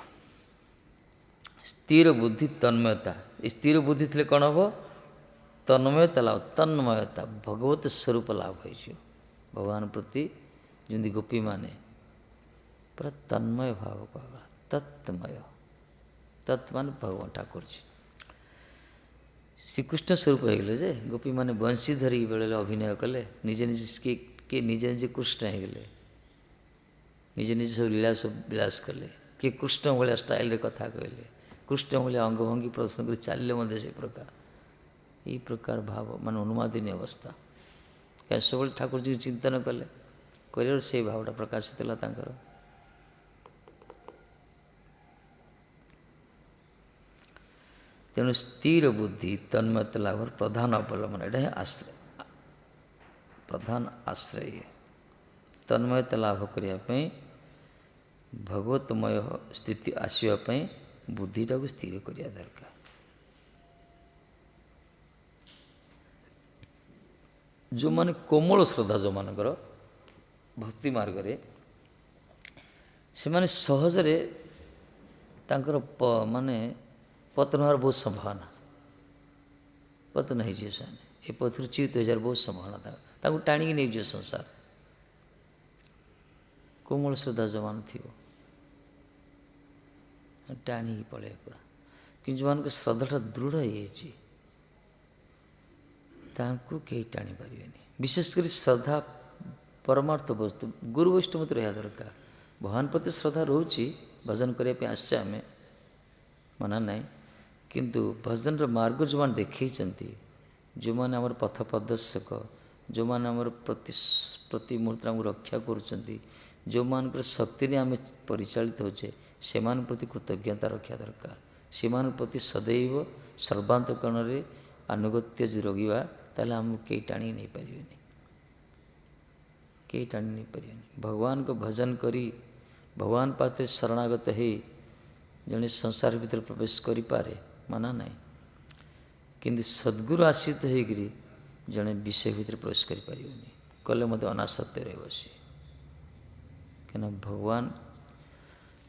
ସ୍ଥିର ବୁଦ୍ଧି ତନ୍ମୟତା। ଏ ସ୍ଥିର ବୁଦ୍ଧି ଥିଲେ କ'ଣ ହେବ? ତନ୍ମୟତା ଲାଭ, ତନ୍ମୟତା ଭଗବତ ସ୍ୱରୂପ ଲାଭ ହୋଇଯିବ। ଭଗବାନ ପ୍ରତି ଯେମିତି ଗୋପୀମାନେ ପୁରା ତନ୍ମୟ ଭାବ କୁହାଗଲା, ତତ୍ମୟ, ତତ୍ ମାନେ ଭଗବାନ ଠାକୁରଜୀ ଶ୍ରୀକୃଷ୍ଣ ସ୍ୱରୂପ ହେଇଗଲେ ଯେ ଗୋପୀମାନେ ବଂଶୀ ଧରିକି ବେଳେବେଳେ ଅଭିନୟ କଲେ, ନିଜେ ନିଜେ କିଏ ନିଜେ ନିଜେ କୃଷ୍ଣ ହେଇଗଲେ, ନିଜେ ନିଜେ ସବୁ ଲୀଳା ସବୁ ବିଳାସ କଲେ, କିଏ କୃଷ୍ଣ ଭଳିଆ ଷ୍ଟାଇଲରେ କଥା କହିଲେ, କୃଷ୍ଣ ଭଳିଆ ଅଙ୍ଗଭଙ୍ଗୀ ପ୍ରଦର୍ଶନ କରି ଚାଲିଲେ ମଧ୍ୟ ସେ ପ୍ରକାର। ଏହି ପ୍ରକାର ଭାବ ମାନେ ଅନୁମାଦିନୀ ଅବସ୍ଥା, କାରଣ ସବୁବେଳେ ଠାକୁରଜୀକୁ ଚିନ୍ତନ କଲେ, କରିବାରୁ ସେଇ ଭାବଟା ପ୍ରକାଶିତ ହେଲା ତାଙ୍କର। ତେଣୁ ସ୍ଥିର ବୁଦ୍ଧି ତନ୍ମୟତା ଲାଭର ପ୍ରଧାନ ଅବଲମ୍ବନ, ଏଇଟା ହିଁ ଆଶ୍ରୟ, ପ୍ରଧାନ ଆଶ୍ରୟ। ତନ୍ମୟତା ଲାଭ କରିବା ପାଇଁ, ଭଗବତମୟ ସ୍ଥିତି ଆସିବା ପାଇଁ ବୁଦ୍ଧିଟାକୁ ସ୍ଥିର କରିବା ଦରକାର। ଯେଉଁମାନେ କୋମଳ ଶ୍ରଦ୍ଧା, ଯେଉଁମାନଙ୍କର ଭକ୍ତି ମାର୍ଗରେ, ସେମାନେ ସହଜରେ ତାଙ୍କର ମାନେ ପତନ ହେବାର ବହୁତ ସମ୍ଭାବନା, ପତନ ହେଇଯିବ, ସେମାନେ ଏ ପଥରୁ ଚ୍ୟୁତ ହେଇଯିବାର ବହୁତ ସମ୍ଭାବନା, ତାଙ୍କୁ ଟାଣିକି ନେଇଯିବ ସଂସାର। କୋମଳ ଶ୍ରଦ୍ଧା ଯେଉଁମାନେ ଥିବ ଟାଣିକି ପଳେଇବ ପୁରା। କିନ୍ତୁ ଯେଉଁମାନଙ୍କ ଶ୍ରଦ୍ଧାଟା ଦୃଢ଼ ହେଇଯାଇଛି, ତାଙ୍କୁ କେହି ଟାଣି ପାରିବେନି। ବିଶେଷ କରି ଶ୍ରଦ୍ଧା ପରମାର୍ଥ ବସ୍ତୁ, ଗୁରୁ ବୈଷ୍ଣବ ତ ରହିବା ଦରକାର। ଭଗବାନ ପ୍ରତି ଶ୍ରଦ୍ଧା ରହୁଛି, ଭଜନ କରିବା ପାଇଁ ଆସିଛେ ଆମେ, ମନା ନାହିଁ, କିନ୍ତୁ ଭଜନର ମାର୍ଗ ଯେଉଁମାନେ ଦେଖେଇଛନ୍ତି, ଯେଉଁମାନେ ଆମର ପଥ ପ୍ରଦର୍ଶକ, ଯେଉଁମାନେ ଆମର ପ୍ରତି ମୁହୂର୍ତ୍ତରେ ଆମକୁ ରକ୍ଷା କରୁଛନ୍ତି, ଯେଉଁମାନଙ୍କର ଶକ୍ତିରେ ଆମେ ପରିଚାଳିତ ହେଉଛେ, ସେମାନଙ୍କ ପ୍ରତି କୃତଜ୍ଞତା ରଖିବା ଦରକାର। ସେମାନଙ୍କ ପ୍ରତି ସଦୈବ ସର୍ବାନ୍ତକରଣରେ ଆନୁଗତ୍ୟ ଯଦି ରଖିବା, ତାହେଲେ ଆମକୁ କେହି ଟାଣିକି ନେଇପାରିବେନି, କେହି ଟାଣି ନେଇପାରିବେନି। ଭଗବାନଙ୍କ ଭଜନ କରି, ଭଗବାନ ପାଖରେ ଶରଣାଗତ ହେଇ ଜଣେ ସଂସାର ଭିତରେ ପ୍ରବେଶ କରିପାରେ, ମନା ନାହିଁ, କିନ୍ତୁ ସଦ୍ଗୁରୁ ଆଶ୍ରିତ ହେଇକରି ଜଣେ ବିଷୟ ଭିତରେ ପ୍ରବେଶ କରିପାରିବନି, କଲେ ମଧ୍ୟ ଅନାସକ୍ତ ରହିବ ସିଏ। କାହିଁକିନା ଭଗବାନ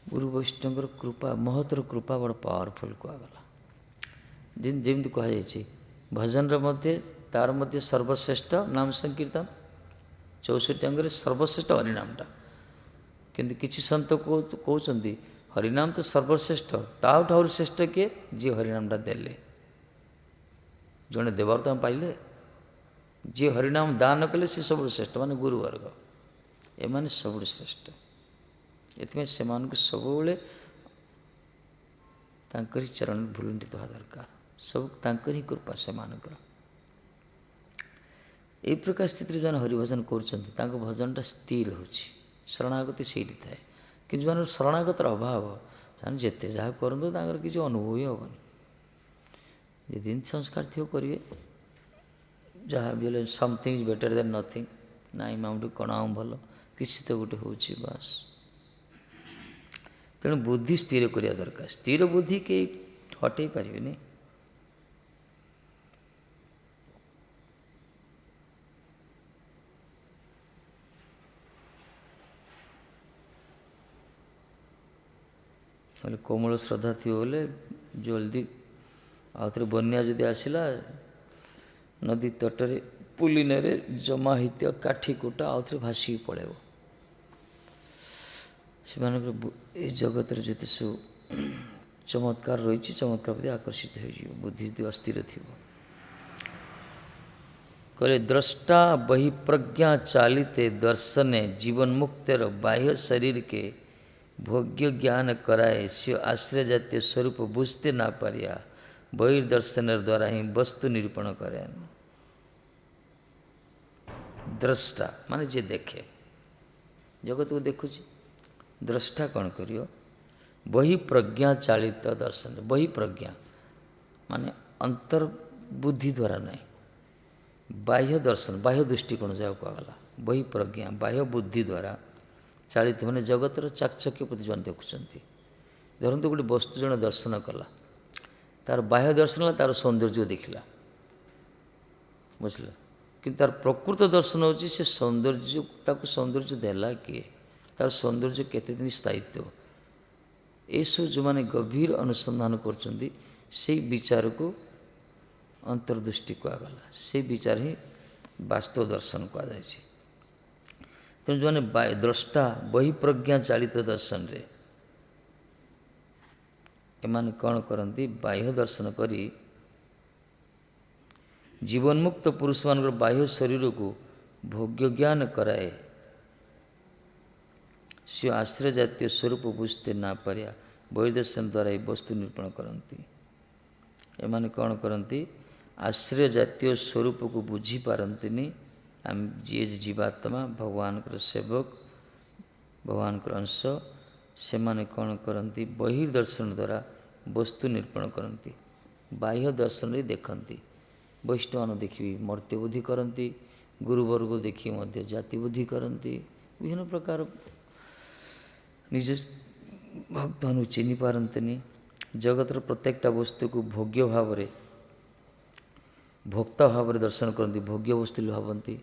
ଗୁରୁ ବୈଷ୍ଣବଙ୍କର କୃପା, ମହତର କୃପା ବଡ଼ ପାୱାରଫୁଲ୍ କୁହାଗଲା। ଯେମିତି କୁହାଯାଇଛି, ଭଜନର ମଧ୍ୟରେ ତାର ମଧ୍ୟ ସର୍ବଶ୍ରେଷ୍ଠ ନାମ ସଂକୀର୍ତ୍ତନ, 64 ଅଙ୍ଗରେ ସର୍ବଶ୍ରେଷ୍ଠ ହରିନାମଟା। କିନ୍ତୁ କିଛି ସନ୍ତ କହୁଛନ୍ତି ହରିନାମ ତ ସର୍ବଶ୍ରେଷ୍ଠ, ତାଠୁ ଆହୁରି ଶ୍ରେଷ୍ଠ କିଏ? ଯିଏ ହରିନାମଟା ଦେଲେ, ଜଣେ ଦେବାର ତ ଆମେ ପାଇଲେ, ଯିଏ ହରିନାମ ଦାନ କଲେ ସେ ସବୁଠୁ ଶ୍ରେଷ୍ଠ, ମାନେ ଗୁରୁବର୍ଗ, ଏମାନେ ସବୁଠୁ ଶ୍ରେଷ୍ଠ। ଏଥିପାଇଁ ସେମାନଙ୍କୁ ସବୁବେଳେ ତାଙ୍କରି ଚରଣରେ ଭୁଲୁଣ୍ଠିତ ହେବା ଦରକାର, ସବୁ ତାଙ୍କରି କୃପା ସେମାନଙ୍କର। ଏହି ପ୍ରକାର ସ୍ଥିତିରେ ଯେଉଁମାନେ ହରିଭଜନ କରୁଛନ୍ତି, ତାଙ୍କ ଭଜନଟା ସ୍ଥିର ହେଉଛି, ଶରଣାଗତି ସେଇଠି ଥାଏ। କିନ୍ତୁ ଯେଉଁମାନଙ୍କର ଶରଣାଗତର ଅଭାବ, ସେମାନେ ଯେତେ ଯାହା କରନ୍ତୁ ତାଙ୍କର କିଛି ଅନୁଭବ ହିଁ ହେବନି। ଯଦି ସଂସ୍କାର ଥିବ କରିବେ, ଯାହା ବି ହେଲେ something is better then Nothing, ନାଇଁ ମାମୁଁଠୁ କ'ଣ ଭଲ, କିଛି ତ ଗୋଟେ ହେଉଛି ବାସ୍। ତ ତେଣୁ ବୁଦ୍ଧି ସ୍ଥିର କରିବା ଦରକାର। ସ୍ଥିର ବୁଦ୍ଧି କେହି ହଟେଇ ପାରିବେନି। ବୋଲେ କୋମଳ ଶ୍ରଦ୍ଧା ଥିବ ବୋଲେ ଜଲ୍ଦି ଆଉ ଥରେ ବନ୍ୟା ଯଦି ଆସିଲା ନଦୀ ତଟରେ ପୁଲିନରେ ଜମା ହେଇଥିବା କାଠି କୁଟା ଆଉ ଥରେ ଭାସିକି ପଳାଇବ। ସେମାନଙ୍କର ଏ ଜଗତରେ ଯେତେ ସବୁ ଚମତ୍କାର ରହିଛି ଚମତ୍କାର ପ୍ରତି ଆକର୍ଷିତ ହୋଇଯିବ ବୁଦ୍ଧି ଯଦି ଅସ୍ଥିର ଥିବ। କହିଲେ द्रष्टा बहिप्रज्ञा चालिते दर्शने जीवन मुक्तर बाह्य शरीर के भोग्य ज्ञान कराए से आश्रय जातीय स्वरूप बुझते ना पारिया बहिर्दर्शन द्वारा ही वस्तु निरूपण करे। द्रष्टा माने जे देखे जगत को देखुची द्रष्टा कौन करियो बहिप्रज्ञा चालित दर्शन। बहिप्रज्ञा माने अंतर बुद्धि द्वारा नहीं बाह्य दर्शन बाह्य दृष्टिकोण जाओ कहला बहिप्रज्ञा बाह्य बुद्धि द्वारा चालित मैंने जगतर चाकचक्य प्रति जो देखुंट धरतु गोटे वस्तु जन दर्शन कला तार बाह्य दर्शन है तार सौंदर्य देखला बुझल कि तार प्रकृत दर्शन होची से सौंदर्य ताको सौंदर्य देला किए तार सौंदर्य केते दिन स्थायित्व ये सब जो माने गभीर अनुसंधान करछंती से विचार को अंतर्दृष्टि कहगला से विचार ही वास्तव दर्शन कहुए। तेणु जो द्रष्टा बहिप्रज्ञा चालित दर्शन रे एमाने कौन करती बाह्य दर्शन करी जीवन मुक्त पुरुष मान बाह्य शरीर को भोग्य ज्ञान कराए से आश्रय जातीय स्वरूप बुझते ना पारिया बहिर्दर्शन द्वारा ही वस्तु निरूपण करती। एमाने कौन करती आश्रय जातीय स्वरूप को बुझी पारंतिनी आम जी जीवात्मा भगवान सेवक भगवान अंश से माने कौन करती बहिर्दर्शन द्वारा वस्तु निरूपण करती। बाह्य दर्शन देखती वैष्णव मान देखी मर्त्य बुद्धि करती गुरुवर्ग देखी मध्य जाति बुद्धि करती विभिन्न प्रकार निज भक्त चिन्ह पारंतिनी जगतर प्रत्येकटा वस्तु को भोग्य भाव रे भोक्ता भाव में दर्शन करती भोग्य वस्तु भावती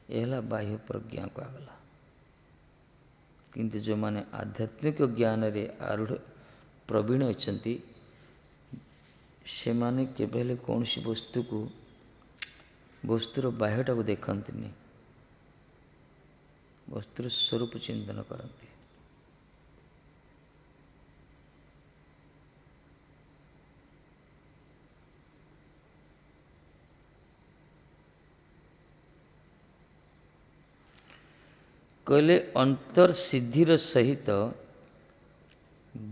यह बाह्य प्रज्ञा कहगला। किंतु जो माने आध्यात्मिक ज्ञान रे आरूढ़ प्रवीण अछंती से माने केवल कौन सी वस्तु को वस्तुर बाह्यटा को देखती वस्तुर स्वरूप चिंतन करती। कहले अंतर्सिद्धिर सहित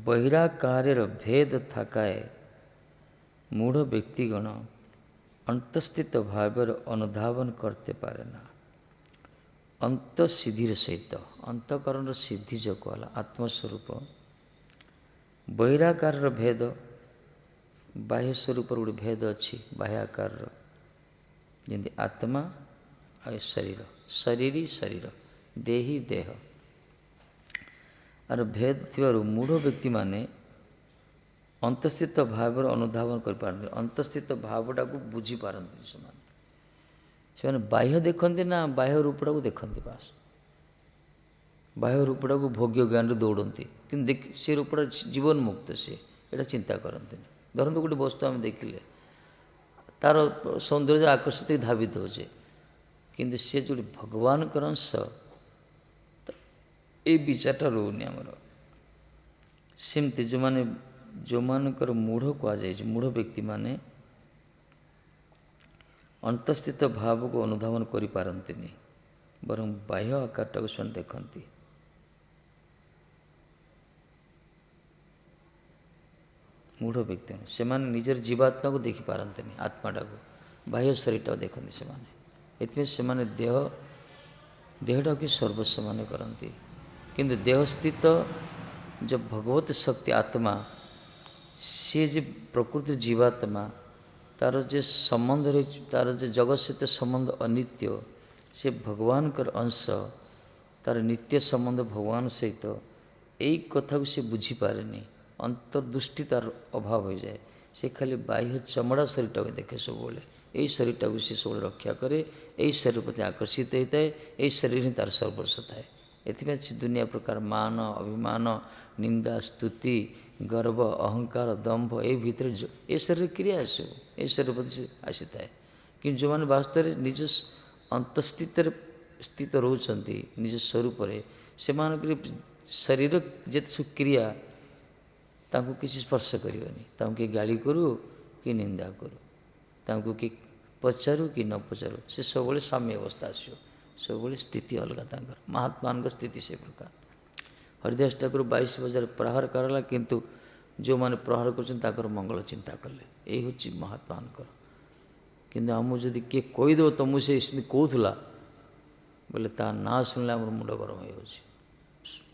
बहिराकार्यर भेद थाकाए मूढ़ व्यक्तिगण अंतस्थित भावर अनुधावन करते पारे ना। अंतसिद्धिर सहित अंतकरण सिद्धि जो कहला आत्मस्वरूप बहिराकार भेद बाह्य स्वरूप गोटे भेद अच्छी बाह्याकार जमी आत्मा आ शरीर शरीरी शरीर देही देह आर भेद थिबारु मूढ़ व्यक्ति माने अंतस्थित भाव अनुधावन कर पारନ୍ତି अंतस्थित भावटा को बुझी पारନ୍ତି से बाह्य देखते ना बाह्य रूपटा को देखते बास बाह्य रूपटा को भोग्य ज्ञान दौड़ती कि से रूपटा जीवन मुक्त से यहाँ चिंता करते धरतु गोटे वस्तु आम देखिले तार सौंदर्य आकर्षित धावित होचे किंतु सी जो भगवान अंश ये विचारटा रोनी आमर सेमती जो माने जो मानकर मूढ़ कहुए मूढ़ व्यक्ति माने अंतस्थित भाव को अनुधावन करि पारंतिनी बरं बाह्य आकारटा को स्वयं देखती। मूढ़ व्यक्ति से माने निजर जीवात्मा को देखी पारंतिनी आत्माटा को बाह्य शरीरटा देखते से माने देह देहटा की सर्वस्व मान करती किंतु देह स्थित जब भगवत शक्ति आत्मा सी जो प्रकृति जीवात्मा तार जे संबंध रही तार जे जगत सहित संबंध अनित्य से भगवान कर अंश तार नित्य संबंध भगवान सहित ଏଇ କଥାକୁ ସେ ବୁଝିପାରେନି, ଅନ୍ତର୍ଦୃଷ୍ଟି ତାର ଅଭାବ ହୋଇଯାଏ। ସେ ଖାଲି ବାହ୍ୟ ଚମଡ଼ା ଶରୀରଟାକୁ ଦେଖେ ସବୁବେଳେ, ଏଇ ଶରୀରଟାକୁ ସେ ସବୁବେଳେ ରକ୍ଷା କରେ, ଏଇ ଶରୀର ପ୍ରତି ଆକର୍ଷିତ ହୋଇଥାଏ, ଏଇ ଶରୀର ହିଁ ତାର ସର୍ବସ୍ୱ ଥାଏ। ଏଥିପାଇଁ ସେ ଦୁନିଆ ପ୍ରକାର ମାନ, ଅଭିମାନ, ନିନ୍ଦା, ସ୍ତୁତି, ଗର୍ବ, ଅହଙ୍କାର, ଦମ୍ଭ ଏଇ ଭିତରେ ଏ ଶରୀର କ୍ରିୟା ଆସିବ, ଏଇ ଶରୀର ପ୍ରତି ସେ ଆସିଥାଏ। କିନ୍ତୁ ଯେଉଁମାନେ ବାସ୍ତବରେ ନିଜ ଅନ୍ତଃସ୍ଥିତରେ ସ୍ଥିତ ରହୁଛନ୍ତି ନିଜ ସ୍ୱରୂପରେ, ସେମାନଙ୍କର ଶରୀର ଯେତେ ସବୁ କ୍ରିୟା ତାଙ୍କୁ କିଛି ସ୍ପର୍ଶ କରିବନି। ତାଙ୍କୁ କିଏ ଗାଳି କରୁ କି ନିନ୍ଦା କରୁ, ତାଙ୍କୁ କିଏ ପଚାରୁ କି ନ ପଚାରୁ, ସେ ସବୁବେଳେ ସାମ୍ୟ ଅବସ୍ଥା ଆସିବ, ସବୁବେଳେ ସ୍ଥିତି ଅଲଗା ତାଙ୍କର। ମହାତ୍ମାଙ୍କ ସ୍ଥିତି ସେ ପ୍ରକାର। ହରିଦାସ ଠାକୁର 22,000 ପ୍ରହାର କରାଲା, କିନ୍ତୁ ଯେଉଁମାନେ ପ୍ରହାର କରୁଛନ୍ତି ତାଙ୍କର ମଙ୍ଗଳ ଚିନ୍ତା କଲେ। ଏଇ ହେଉଛି ମହାତ୍ମାଙ୍କର। କିନ୍ତୁ ଆମକୁ ଯଦି କିଏ କହିଦେବ ତମକୁ ସେ ଏମିତି କହୁଥିଲା ବୋଲେ, ତା ନାଁ ଶୁଣିଲେ ଆମର ମୁଣ୍ଡ ଗରମ ହେଇଯାଉଛି।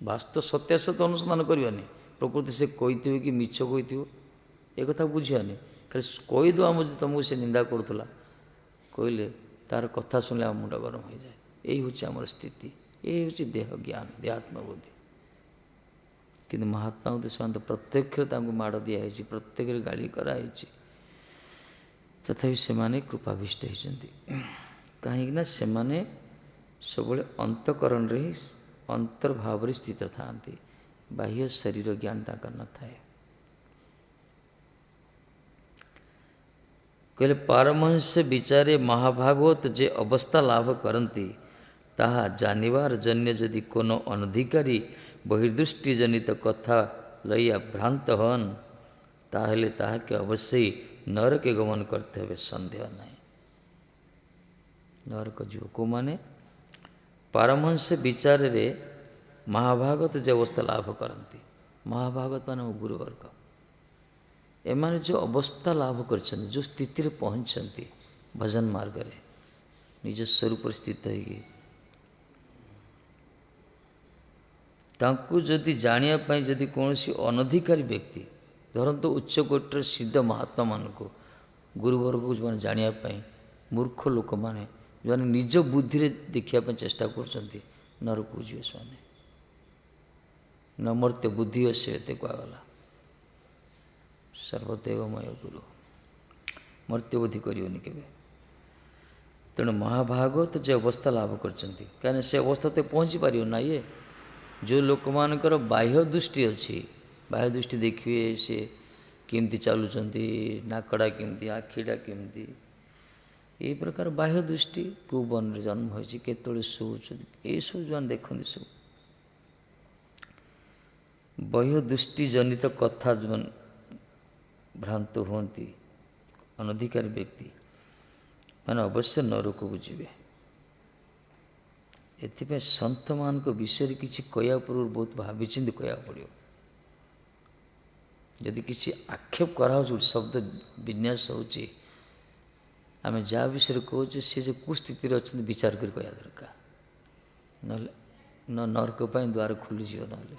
ବାସ୍ତବ ସତ୍ୟାସତ୍ୟ ଅନୁସନ୍ଧାନ କରିବାନି, ପ୍ରକୃତି ସେ କହିଥିବ କି ମିଛ କହିଥିବ ଏ କଥା ବୁଝିବାନି, ଖାଲି କହିଦେବ ଆମ ଯଦି ତମକୁ ସେ ନିନ୍ଦା କରୁଥିଲା କହିଲେ ତାର କଥା ଶୁଣିଲେ ଆମ ମୁଣ୍ଡ ଗରମ ହୋଇଯାଏ। ଏଇ ହେଉଛି ଆମର ସ୍ଥିତି, ଏଇ ହେଉଛି ଦେହ ଜ୍ଞାନ, ଦେହାତ୍ମବୁଦ୍ଧି। କିନ୍ତୁ ମହାତ୍ମାଙ୍କୁ ସେମାନେ ତ ପ୍ରତ୍ୟକ୍ଷରେ ତାଙ୍କୁ ମାଡ଼ ଦିଆହେଇଛି, ପ୍ରତ୍ୟେକରେ ଗାଳି କରାହେଇଛି, ତଥାପି ସେମାନେ କୃପାଭିଷ୍ଟ ହୋଇଛନ୍ତି। କାହିଁକିନା ସେମାନେ ସବୁବେଳେ ଅନ୍ତଃକରଣରେ ହିଁ ଅନ୍ତର୍ଭାବରେ ସ୍ଥିତ ଥାଆନ୍ତି, ବାହ୍ୟ ଶରୀର ଜ୍ଞାନ ତାଙ୍କର ନଥାଏ। କହିଲେ ପାରମହଂସ ବିଚାରେ ମହାଭାଗବତ ଯେ ଅବସ୍ଥା ଲାଭ କରନ୍ତି, ତାହା ଜାଣିବାର ଜନ୍ୟ ଯଦି कोनो ଅନଧିକାରୀ ବହିର୍ଦୃଷ୍ଟି ଜନିତ କଥା ଲଇଆ ଭ୍ରାନ୍ତ ହନ୍, ତାହେଲେ ତାହାକେ ଅବଶ୍ୟ ନରକେ ଗମନ କରିତେ ହେବେ, ସନ୍ଦେହ ନାହିଁ। ନରକ ଯିବ କେଉଁମାନେ? ପାରମହଂସ ବିଚାରରେ ମହାଭାଗବତ ଯେ ଅବସ୍ଥା ଲାଭ କରନ୍ତି, ମହାଭାଗବତ ମାନେ ମୋ ଗୁରୁବର୍ଗ, ଏମାନେ ଯେଉଁ ଅବସ୍ଥା ଲାଭ କରିଛନ୍ତି, ଯେଉଁ ସ୍ଥିତିରେ ପହଞ୍ଚିଛନ୍ତି ଭଜନ ମାର୍ଗରେ ନିଜ ସ୍ୱରୂପରେ ସ୍ଥିତ ହୋଇକି, ତାଙ୍କୁ ଯଦି ଜାଣିବା ପାଇଁ ଯଦି କୌଣସି ଅନଧିକାରୀ ବ୍ୟକ୍ତି, ଧରନ୍ତୁ ଉଚ୍ଚକୋଟୀର ସିଦ୍ଧ ମହାତ୍ମାମାନଙ୍କୁ, ଗୁରୁବର୍ଗକୁ ଯେଉଁମାନେ ଜାଣିବା ପାଇଁ ମୂର୍ଖ ଲୋକମାନେ, ଯେଉଁମାନେ ନିଜ ବୁଦ୍ଧିରେ ଦେଖିବା ପାଇଁ ଚେଷ୍ଟା କରୁଛନ୍ତି, ନରକକୁ ଯିବେ ସେମାନେ। ନମର୍ତ୍ତ୍ୟ ବୁଦ୍ଧି ଅସ୍ୟ ଏତେ କୁହାଗଲା, ସର୍ବଦେବମୟ ଗୁରୁ, ମର୍ତ୍ତ୍ୟ ବୁଦ୍ଧି କରିବନି କେବେ। ତେଣୁ ମହାଭାଗବତ ଯେ ଅବସ୍ଥା ଲାଭ କରିଛନ୍ତି, କାହିଁକିନା ସେ ଅବସ୍ଥା ତ ପହଞ୍ଚି ପାରିବ ନା। ଇଏ ଯେଉଁ ଲୋକମାନଙ୍କର ବାହ୍ୟ ଦୃଷ୍ଟି ଅଛି, ବାହ୍ୟ ଦୃଷ୍ଟି ଦେଖିବେ ସେ କେମିତି ଚାଲୁଛନ୍ତି, ନାକଟା କେମିତି, ଆଖିଟା କେମିତି, ଏଇ ପ୍ରକାର ବାହ୍ୟ ଦୃଷ୍ଟି, କେଉଁ ବର୍ଣ୍ଣରେ ଜନ୍ମ ହୋଇଛି, କେତେବେଳେ ଶୋଉଛନ୍ତି, ଏଇସବୁ ଯେଉଁମାନେ ଦେଖନ୍ତି, ସବୁ ବାହ୍ୟ ଦୃଷ୍ଟି ଜନିତ କଥା ଯେଉଁମାନେ ଭ୍ରାନ୍ତ ହୁଅନ୍ତି, ଅନଧିକାରୀ ବ୍ୟକ୍ତି ମାନେ ଅବଶ୍ୟ ନରକକୁ ଯିବେ। ଏଥିପାଇଁ ସନ୍ଥମାନଙ୍କ ବିଷୟରେ କିଛି କହିବା ପୂର୍ବରୁ ବହୁତ ଭାବିଚିନ୍ତି କହିବାକୁ ପଡ଼ିବ। ଯଦି କିଛି ଆକ୍ଷେପ କରାହେଉଛି, ଶବ୍ଦ ବିନ୍ୟାସ ହେଉଛି, ଆମେ ଯାହା ବିଷୟରେ କହୁଛେ ସେ ଯେଉଁ କୁସ୍ଥିତିରେ ଅଛନ୍ତି ବିଚାର କରି କହିବା ଦରକାର, ନହେଲେ ନରକ ପାଇଁ ଦ୍ୱାର ଖୋଲିଯିବ। ନହେଲେ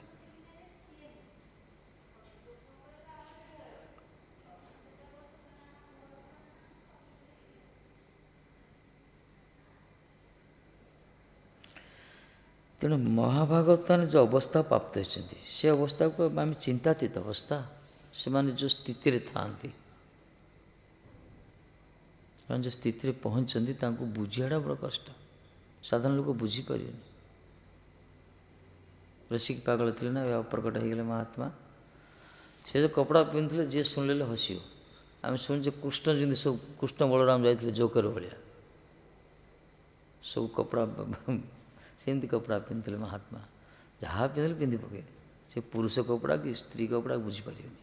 ତେଣୁ ମହାଭାଗବତମାନେ ଯେଉଁ ଅବସ୍ଥା ପ୍ରାପ୍ତ ହୋଇଛନ୍ତି, ସେ ଅବସ୍ଥାକୁ ଆମେ ଚିନ୍ତାତୀତ ଅବସ୍ଥା, ସେମାନେ ଯେଉଁ ସ୍ଥିତିରେ ଥାଆନ୍ତି, ସେମାନେ ଯେଉଁ ସ୍ଥିତିରେ ପହଞ୍ଚିଛନ୍ତି, ତାଙ୍କୁ ବୁଝିବାଟା ବଡ଼ କଷ୍ଟ, ସାଧାରଣ ଲୋକ ବୁଝିପାରିବେନି। ରସିକ ପାଗଳ ଥିଲେ ନା, ଏବେ ଅପ୍ରକଟ ହେଇଗଲେ ମହାତ୍ମା। ସେ ଯେଉଁ କପଡ଼ା ପିନ୍ଧୁଥିଲେ ଯିଏ ଶୁଣିଲେ ହସିବ। ଆମେ ଶୁଣିଛେ କୃଷ୍ଣ ଯେମିତି ସବୁ, କୃଷ୍ଣ ବଳରାମ ଯାଇଥିଲେ ଜୋକର ଭଳିଆ, ସବୁ କପଡ଼ା ସେମିତି କପଡ଼ା ପିନ୍ଧୁଥିଲେ ମହାତ୍ମା, ଯାହା ପିନ୍ଧିଲେ ପିନ୍ଧି ପକେଇଲେ। ସେ ପୁରୁଷ କପଡ଼ା କି ସ୍ତ୍ରୀ କପଡ଼ା ବୁଝିପାରିବେନି।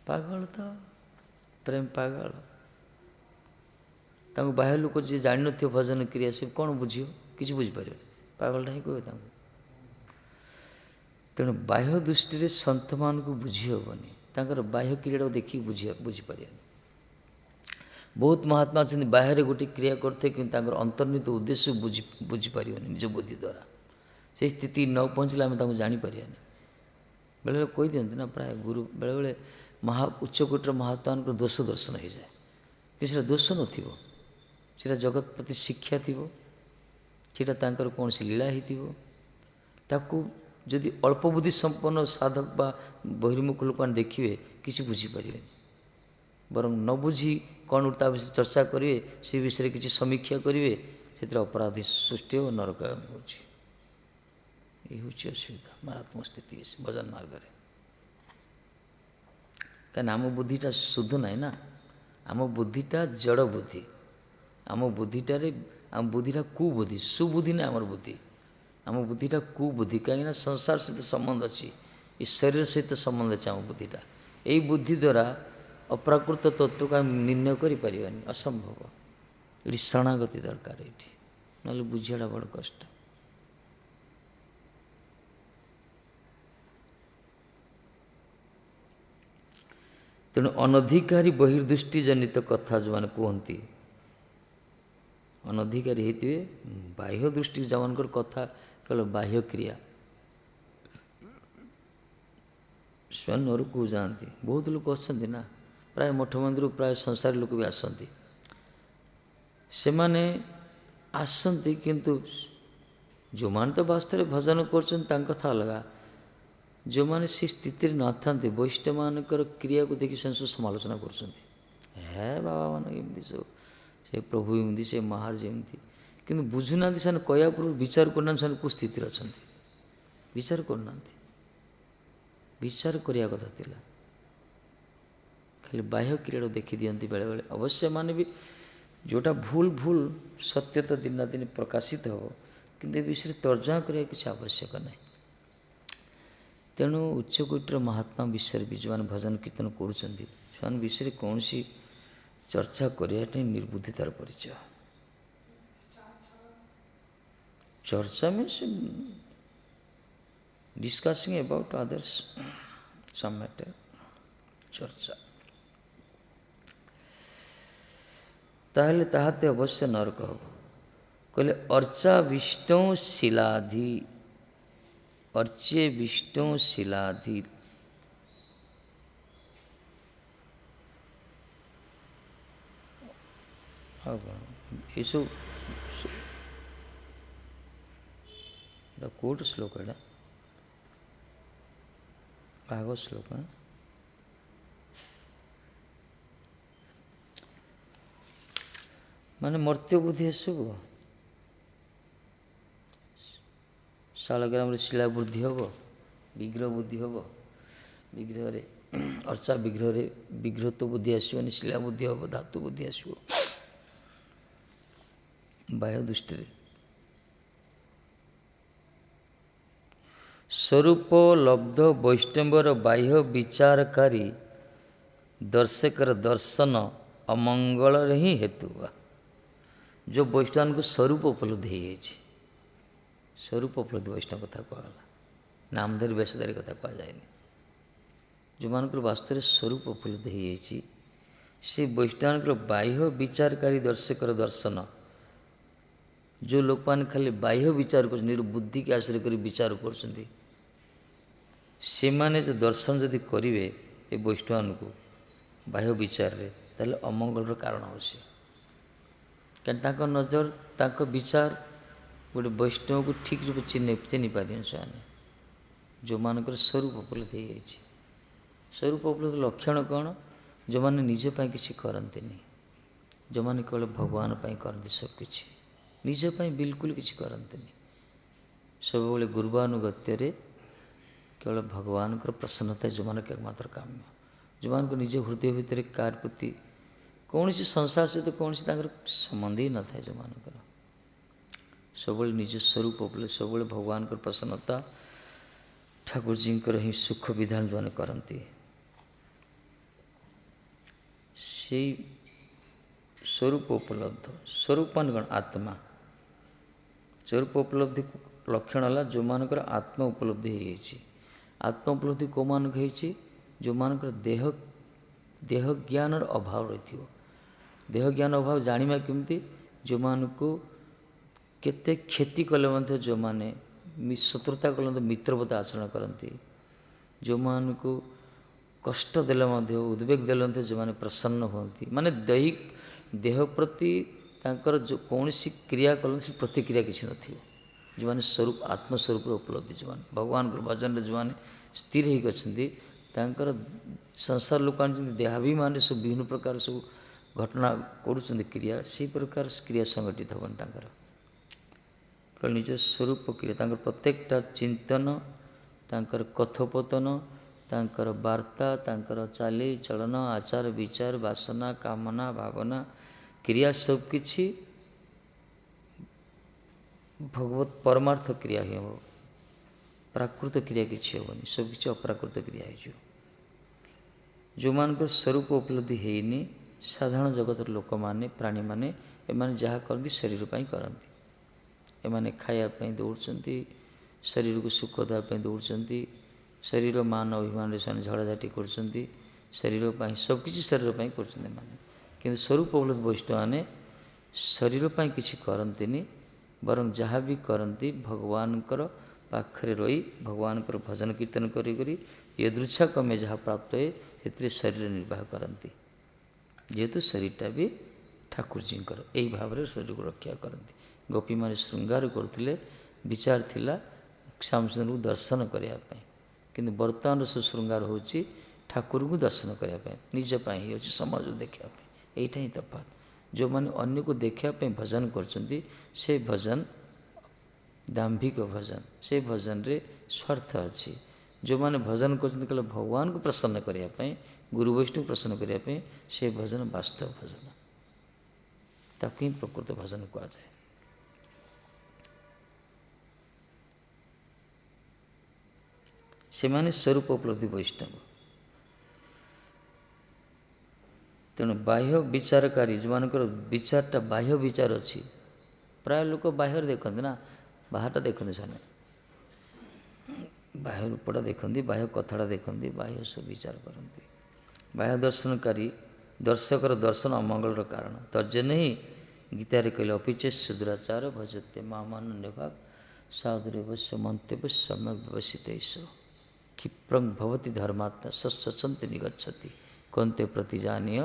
ପାଗଳ ତ, ପ୍ରେମ ପାଗଳ। ତାଙ୍କୁ ବାହ୍ୟ ଲୋକ ଯିଏ ଜାଣିନଥିବ ଭଜନ କ୍ରିୟା, ସେ କ'ଣ ବୁଝିବ? କିଛି ବୁଝିପାରିବନି, ପାଗଳଟା ହିଁ କହିବେ ତାଙ୍କୁ। ତେଣୁ ବାହ୍ୟ ଦୃଷ୍ଟିରେ ସନ୍ଥମାନଙ୍କୁ ବୁଝି ହେବନି, ତାଙ୍କର ବାହ୍ୟ କ୍ରିୟାଟାକୁ ଦେଖିକି ବୁଝିପାରିବନି। ବହୁତ ମହାତ୍ମା ଅଛନ୍ତି ବାହ୍ୟରେ ଗୋଟିଏ କ୍ରିୟା କରୁଥାଏ, କିନ୍ତୁ ତାଙ୍କର ଅନ୍ତର୍ନିହିତ ଉଦ୍ଦେଶ୍ୟ ବୁଝିପାରିବନି ନିଜ ବୁଦ୍ଧି ଦ୍ୱାରା। ସେଇ ସ୍ଥିତି ନ ପହଞ୍ଚିଲେ ଆମେ ତାଙ୍କୁ ଜାଣିପାରିବାନି। ବେଳେବେଳେ କହିଦିଅନ୍ତି ନା, ପ୍ରାୟ ଗୁରୁ ବେଳେବେଳେ ଉଚ୍ଚକୋଟୀର ମହାତ୍ମାଙ୍କର ଦୋଷ ଦର୍ଶନ ହୋଇଯାଏ, କିନ୍ତୁ ସେଟା ଦୋଷ ନଥିବ, ସେଟା ଜଗତ ପ୍ରତି ଶିକ୍ଷା ଥିବ, ସେଟା ତାଙ୍କର କୌଣସି ଲୀଳା ହେଇଥିବ। ତାକୁ ଯଦି ଅଳ୍ପ ବୁଦ୍ଧି ସମ୍ପନ୍ନ ସାଧକ ବା ବହିର୍ମୁଖ ଲୋକମାନେ ଦେଖିବେ କିଛି ବୁଝିପାରିବେନି, ବରଂ ନ ବୁଝି କ'ଣ ତା ବିଷୟରେ ଚର୍ଚ୍ଚା କରିବେ, ସେ ବିଷୟରେ କିଛି ସମୀକ୍ଷା କରିବେ, ସେଥିରେ ଅପରାଧୀ ସୃଷ୍ଟି ହେବ, ନରକାୟନ ହେଉଛି। ଏ ହେଉଛି ଅସୁବିଧା, ମାରାତ୍ମକ ସ୍ଥିତି ଭଜନ ମାର୍ଗରେ। କାହିଁକିନା ଆମ ବୁଦ୍ଧିଟା ଶୁଦ୍ଧ ନାହିଁ ନା, ଆମ ବୁଦ୍ଧିଟା ଜଡ଼ ବୁଦ୍ଧି। ଆମ ବୁଦ୍ଧିଟା କୁବୁଦ୍ଧି, ସୁବୁଦ୍ଧି ନାହିଁ ଆମର ବୁଦ୍ଧି। ଆମ ବୁଦ୍ଧିଟା କୁବୁଦ୍ଧି, କାହିଁକିନା ସଂସାର ସହିତ ସମ୍ବନ୍ଧ ଅଛି, ଏ ଶରୀର ସହିତ ସମ୍ବନ୍ଧ ଅଛି ଆମ ବୁଦ୍ଧିଟା। ଏଇ ବୁଦ୍ଧି ଦ୍ୱାରା ଅପ୍ରାକୃତ ତତ୍ତ୍ୱକୁ ଆମେ ନିର୍ଣ୍ଣୟ କରିପାରିବାନି, ଅସମ୍ଭବ। ଏଠି ଶରଣାଗତି ଦରକାର, ଏଇଠି ନହେଲେ ବୁଝିବାଟା ବଡ଼ କଷ୍ଟ। ତେଣୁ ଅନଧିକାରୀ ବହିର୍ଦୃଷ୍ଟି ଜନିତ କଥା ଯେଉଁମାନେ କୁହନ୍ତି, ଅନଧିକାରୀ ହେଇଥିବେ, ବାହ୍ୟ ଦୃଷ୍ଟି ଯେଉଁମାନଙ୍କର କଥା କେବଳ ବାହ୍ୟ କ୍ରିୟା, ସେମାନେ ନରକୁ ଯାଆନ୍ତି। ବହୁତ ଲୋକ ଅଛନ୍ତି ନା, ପ୍ରାୟ ମଠ ମନ୍ଦିର ପ୍ରାୟ ସଂସାରୀ ଲୋକ ବି ଆସନ୍ତି। ସେମାନେ ଆସନ୍ତି, କିନ୍ତୁ ଯେଉଁମାନେ ତ ବାସ୍ତବରେ ଭଜନ କରୁଛନ୍ତି ତାଙ୍କ କଥା ଅଲଗା। ଯେଉଁମାନେ ସେ ସ୍ଥିତିରେ ନଥାନ୍ତି, ବୈଷ୍ଣବମାନଙ୍କର କ୍ରିୟାକୁ ଦେଖି ସେମାନେ ସବୁ ସମାଲୋଚନା କରୁଛନ୍ତି। ବାବାମାନେ ଏମିତି ସବୁ, ସେ ପ୍ରଭୁ ଏମିତି, ସେ ମହାରାଜ ଏମିତି, କିନ୍ତୁ ବୁଝୁନାହାନ୍ତି। ସେମାନେ କହିବା ପୂର୍ବରୁ ବିଚାର କରୁନାହାନ୍ତି ସେମାନେ କେଉଁ ସ୍ଥିତିରେ ଅଛନ୍ତି, ବିଚାର କରୁନାହାନ୍ତି। ବିଚାର କରିବା କଥା ଥିଲା, ଖାଲି ବାହ୍ୟ କ୍ରିୟାକୁ ଦେଖିଦିଅନ୍ତି ବେଳେବେଳେ। ଅବଶ୍ୟ ସେମାନେ ବି ଯେଉଁଟା ଭୁଲ ସତ୍ୟ ତ ଦିନ ଦିନ ପ୍ରକାଶିତ ହେବ, କିନ୍ତୁ ଏ ବିଷୟରେ ତର୍ଜମା କରିବା କିଛି ଆବଶ୍ୟକ ନାହିଁ। ତେଣୁ ଉଚ୍ଚକୋଟୀର ମହାତ୍ମା ବିଷୟରେ ବି ଯେଉଁମାନେ ଭଜନ କୀର୍ତ୍ତନ କରୁଛନ୍ତି, ସେମାନଙ୍କ ବିଷୟରେ କୌଣସି ଚର୍ଚ୍ଚା କରିବାଟା ନିର୍ବୁଦ୍ଧିତାର ପରିଚୟ। ଚର୍ଚ୍ଚା means discussing about others some matter, ଚର୍ଚ୍ଚା। ତାହେଲେ ତାହାତେ ଅବଶ୍ୟ ନରକ ହେବ। କହିଲେ ଅର୍ଚ୍ଚା ବିଷ୍ଣୁ ଶିଲାଧି, ଅର୍ଚ୍ଚେ ବିଷ୍ଣୁ ଶିଲାଧି। ଆଉ କ'ଣ ଏସବୁ କୋଉଠି ଶ୍ଲୋକ, ଏଇଟା ଭାଗବତ ଶ୍ଲୋକ। ମାନେ ମର୍ତ୍ତ୍ୟ ବୁଦ୍ଧି ଏସବୁ। ଶାଳଗ୍ରାମରେ ଶିଳା ବୁଦ୍ଧି ହେବ, ବିଗ୍ରହ ବୁଦ୍ଧି ହେବ, ବିଗ୍ରହରେ ଅର୍ଚ୍ଚା ବିଗ୍ରହରେ ବିଗ୍ରହତ୍ୱ ବୁଦ୍ଧି ଆସିବନି, ଶିଳା ବୁଦ୍ଧି ହେବ, ଧାତୁ ବୁଦ୍ଧି ଆସିବ ବାହ୍ୟ ଦୃଷ୍ଟିରେ। ସ୍ୱରୂପ ଲବ୍ଧ ବୈଷ୍ଣବର ବାହ୍ୟ ବିଚାରକାରୀ ଦର୍ଶକର ଦର୍ଶନ ଅମଙ୍ଗଳରେ ହିଁ ହେତୁ। ଯେଉଁ ବୈଷ୍ଣବଙ୍କୁ ସ୍ୱରୂପ ଉପଲବ୍ଧି ହେଇଯାଇଛି, ସ୍ୱରୂପ ଉପଲବ୍ଧି ବୈଷ୍ଣବ କଥା କୁହାଗଲା, ନାମଧାରୀ ବେଶଧାରୀ କଥା କୁହାଯାଏନି। ଯେଉଁମାନଙ୍କର ବାସ୍ତବରେ ସ୍ୱରୂପ ଉପଲବ୍ଧି ହେଇଯାଇଛି, ସେ ବୈଷ୍ଣବଙ୍କର ବାହ୍ୟ ବିଚାରକାରୀ ଦର୍ଶକର ଦର୍ଶନ, ଯେଉଁ ଲୋକମାନେ ଖାଲି ବାହ୍ୟ ବିଚାର କରୁଛନ୍ତି, ବୁଦ୍ଧିକି ଆଶ୍ରୟ କରି ବିଚାର କରୁଛନ୍ତି, ସେମାନେ ଯେ ଦର୍ଶନ ଯଦି କରିବେ ଏ ବୈଷ୍ଣବଙ୍କୁ ବାହ୍ୟ ବିଚାରରେ, ତାହେଲେ ଅମଙ୍ଗଳର କାରଣ ହେଉଛି। କାରଣ ତାଙ୍କ ନଜର, ତାଙ୍କ ବିଚାର ଗୋଟେ ବୈଷ୍ଣବକୁ ଠିକ୍ ରୂପେ ଚିହ୍ନି ପାରିବେନି ସେମାନେ, ଯେଉଁମାନଙ୍କର ସ୍ୱରୂପ ଉପଲବ୍ଧି ହେଇଯାଇଛି। ସ୍ୱରୂପ ଉପଲବ୍ଧି ଲକ୍ଷଣ କ'ଣ? ଯେଉଁମାନେ ନିଜ ପାଇଁ କିଛି କରନ୍ତିନି, ଯେଉଁମାନେ କେବଳ ଭଗବାନ ପାଇଁ କରନ୍ତି ସବୁକିଛି, ନିଜ ପାଇଁ ବିଲକୁଲ କିଛି କରନ୍ତିନି, ସବୁବେଳେ ଗୁରୁବାନୁଗତ୍ୟରେ କେବଳ ଭଗବାନଙ୍କର ପ୍ରସନ୍ନତା ଯେଉଁମାନଙ୍କ ଏକମାତ୍ର କାମ୍ୟ, ଯେଉଁମାନଙ୍କ ନିଜ ହୃଦୟ ଭିତରେ କାହାର ପ୍ରତି କୌଣସି ସଂସାର ସହିତ କୌଣସି ତାଙ୍କର ସମ୍ବନ୍ଧ ହିଁ ନଥାଏ, ଯେଉଁମାନଙ୍କର ସବୁବେଳେ ନିଜ ସ୍ୱରୂପ ଉପରେ, ସବୁବେଳେ ଭଗବାନଙ୍କର ପ୍ରସନ୍ନତା, ଠାକୁରଜୀଙ୍କର ହିଁ ସୁଖ ବିଧାନ ଯେଉଁମାନେ କରନ୍ତି, ସେଇ ସ୍ୱରୂପ ଉପଲବ୍ଧ। ସ୍ୱରୂପ ମାନେ କ'ଣ? ଆତ୍ମା। ସ୍ୱରୂପ ଉପଲବ୍ଧି ଲକ୍ଷଣ ହେଲା ଯେଉଁମାନଙ୍କର ଆତ୍ମ ଉପଲବ୍ଧି ହେଇଯାଇଛି। ଆତ୍ମ ଉପଲବ୍ଧି କେଉଁମାନଙ୍କ ହେଇଛି? ଯେଉଁମାନଙ୍କର ଦେହ ଜ୍ଞାନର ଅଭାବ ରହିଥିବ। ଦେହ ଜ୍ଞାନ ଅଭାବ ଜାଣିବା କେମିତି? ଯେଉଁମାନଙ୍କୁ କେତେ କ୍ଷତି କଲେ ମଧ୍ୟ, ଯେଉଁମାନେ ଶତ୍ରୁତା କଲେ ମଧ୍ୟ ମିତ୍ରବତ ଆଚରଣ କରନ୍ତି, ଯେଉଁମାନଙ୍କୁ କଷ୍ଟ ଦେଲେ ମଧ୍ୟ, ଉଦ୍ବେଗ ଦେଲେ ମଧ୍ୟ ଯେଉଁମାନେ ପ୍ରସନ୍ନ ହୁଅନ୍ତି, ମାନେ ଦେହ ପ୍ରତି ତାଙ୍କର ଯେଉଁ କୌଣସି କ୍ରିୟା କଲେ ସେ ପ୍ରତିକ୍ରିୟା କିଛି ନଥିବ, ଯେଉଁମାନେ ସ୍ୱରୂପ ଆତ୍ମସ୍ୱରୂପର ଉପଲବ୍ଧି, ଯେଉଁମାନେ ଭଗବାନଙ୍କର ଭଜନରେ ଯେଉଁମାନେ ସ୍ଥିର ହେଇକି ଅଛନ୍ତି, ତାଙ୍କର ସଂସାର ଲୋକମାନେ ଯେମିତି ଦେହାଭିମାନରେ ସବୁ ବିଭିନ୍ନ ପ୍ରକାର ସବୁ ଘଟଣା କରୁଛନ୍ତି କ୍ରିୟା, ସେହି ପ୍ରକାର କ୍ରିୟା ସଂଗଠିତ ହେବନି ତାଙ୍କର। ନିଜ ସ୍ୱରୂପ କ୍ରିୟା, ତାଙ୍କର ପ୍ରତ୍ୟେକଟା ଚିନ୍ତନ, ତାଙ୍କର କଥୋପତନ, ତାଙ୍କର ବାର୍ତ୍ତା, ତାଙ୍କର ଚାଲିଚଳନ, ଆଚାର ବିଚାର, ବାସନା, କାମନା, ଭାବନା, କ୍ରିୟା ସବୁକିଛି ଭଗବତ ପରମାର୍ଥ କ୍ରିୟା ହିଁ ହେବ। ପ୍ରାକୃତ କ୍ରିୟା କିଛି ହେବନି, ସବୁକିଛି ଅପ୍ରାକୃତ କ୍ରିୟା ହେଇଯିବ। ଯେଉଁମାନଙ୍କର ସ୍ୱରୂପ ଉପଲବ୍ଧି ହେଇନି, ସାଧାରଣ ଜଗତର ଲୋକମାନେ, ପ୍ରାଣୀମାନେ, ଏମାନେ ଯାହା କରନ୍ତି ଶରୀର ପାଇଁ କରନ୍ତି। ଏମାନେ ଖାଇବା ପାଇଁ ଦୌଡ଼ୁଛନ୍ତି, ଶରୀରକୁ ସୁଖ ଦେବା ପାଇଁ ଦୌଡ଼ୁଛନ୍ତି, ଶରୀର ମାନ ଅଭିମାନରେ ସେମାନେ ଝଡ଼ାଝାଟି କରୁଛନ୍ତି, ଶରୀର ପାଇଁ ସବୁକିଛି ଶରୀର ପାଇଁ କରୁଛନ୍ତି ଏମାନେ। କିନ୍ତୁ ସ୍ୱରୂପ ଉପଲବ୍ଧ ବୈଷ୍ଣବମାନେ ଶରୀର ପାଇଁ କିଛି କରନ୍ତିନି, ବରଂ ଯାହା ବି କରନ୍ତି ଭଗବାନଙ୍କର ପାଖରେ ରହି ଭଗବାନଙ୍କର ଭଜନ କୀର୍ତ୍ତନ କରି କରି ୟଦୃଚ୍ଛା କ୍ରମେ ଯାହା ପ୍ରାପ୍ତ ହୁଏ ସେଥିରେ ଶରୀର ନିର୍ବାହ କରନ୍ତି। ଯେହେତୁ ଶରୀରଟା ବି ଠାକୁରଜୀଙ୍କର, ଏହି ଭାବରେ ଶରୀରକୁ ରକ୍ଷା କରନ୍ତି। ଗୋପୀମାନେ ଶୃଙ୍ଗାର କରୁଥିଲେ, ବିଚାର ଥିଲା ଶ୍ୟାମସୁନ୍ଦରଙ୍କୁ ଦର୍ଶନ କରିବା ପାଇଁ, କିନ୍ତୁ ବର୍ତ୍ତମାନର ସବୁ ଶୃଙ୍ଗାର ହେଉଛି ଠାକୁରଙ୍କୁ ଦର୍ଶନ କରିବା ପାଇଁ, ନିଜ ପାଇଁ ହେଉଛି, ସମାଜକୁ ଦେଖିବା ପାଇଁ। ଏଇଟା ହିଁ ତଫାତ୍। ଯେଉଁମାନେ ଅନ୍ୟକୁ ଦେଖିବା ପାଇଁ ଭଜନ କରୁଛନ୍ତି ସେ ଭଜନ ଦାମ୍ଭିକ ଭଜନ, ସେ ଭଜନରେ ସ୍ୱାର୍ଥ ଅଛି। ଯେଉଁମାନେ ଭଜନ କରୁଛନ୍ତି କେବଳ ଭଗବାନଙ୍କୁ ପ୍ରସନ୍ନ କରିବା ପାଇଁ, ଗୁରୁ ବୈଷ୍ଣବଙ୍କୁ ପ୍ରସନ୍ନ କରିବା ପାଇଁ, ସେ ଭଜନ ବାସ୍ତବ ଭଜନ, ତାକୁ ହିଁ ପ୍ରକୃତ ଭଜନ କୁହାଯାଏ। ସେମାନେ ସ୍ୱରୂପ ଉପଲବ୍ଧି ବୈଷ୍ଣବ। ତେଣୁ ବାହ୍ୟ ବିଚାରକାରୀ ଯେଉଁମାନଙ୍କର ବିଚାରଟା ବାହ୍ୟ ବିଚାର ଅଛି, ପ୍ରାୟ ଲୋକ ବାହ୍ୟରେ ଦେଖନ୍ତି ନା, ବାହାରଟା ଦେଖନ୍ତି, ସେମାନେ ବାହ୍ୟ ରୂପଟା ଦେଖନ୍ତି, ବାହ୍ୟ କଥାଟା ଦେଖନ୍ତି, ବାହ୍ୟ ସବୁ ବିଚାର କରନ୍ତି। ବାହ୍ୟ ଦର୍ଶନକାରୀ ଦର୍ଶକର ଦର୍ଶନ ଅମଙ୍ଗଳର କାରଣ। ତର୍ଜନେହି ଗୀତାରେ କହିଲେ ଅପିଚେତ୍ ସୁଦୁରାଚାର ଭଜତେ ମାମାନନ୍ୟ ଭାବ ସାଧୁରେବସ୍ୟ ମନ୍ତବ୍ୟ ସମ୍ୟକ୍ ବ୍ୟବସିତୈଷ କ୍ଷିପ୍ରଂ ଭବତି ଧର୍ମାତ୍ମା ସସ୍ୱଚନ୍ତି ନିଗଚ୍ଛତି କନ୍ତେ ପ୍ରତିଜାନୀୟ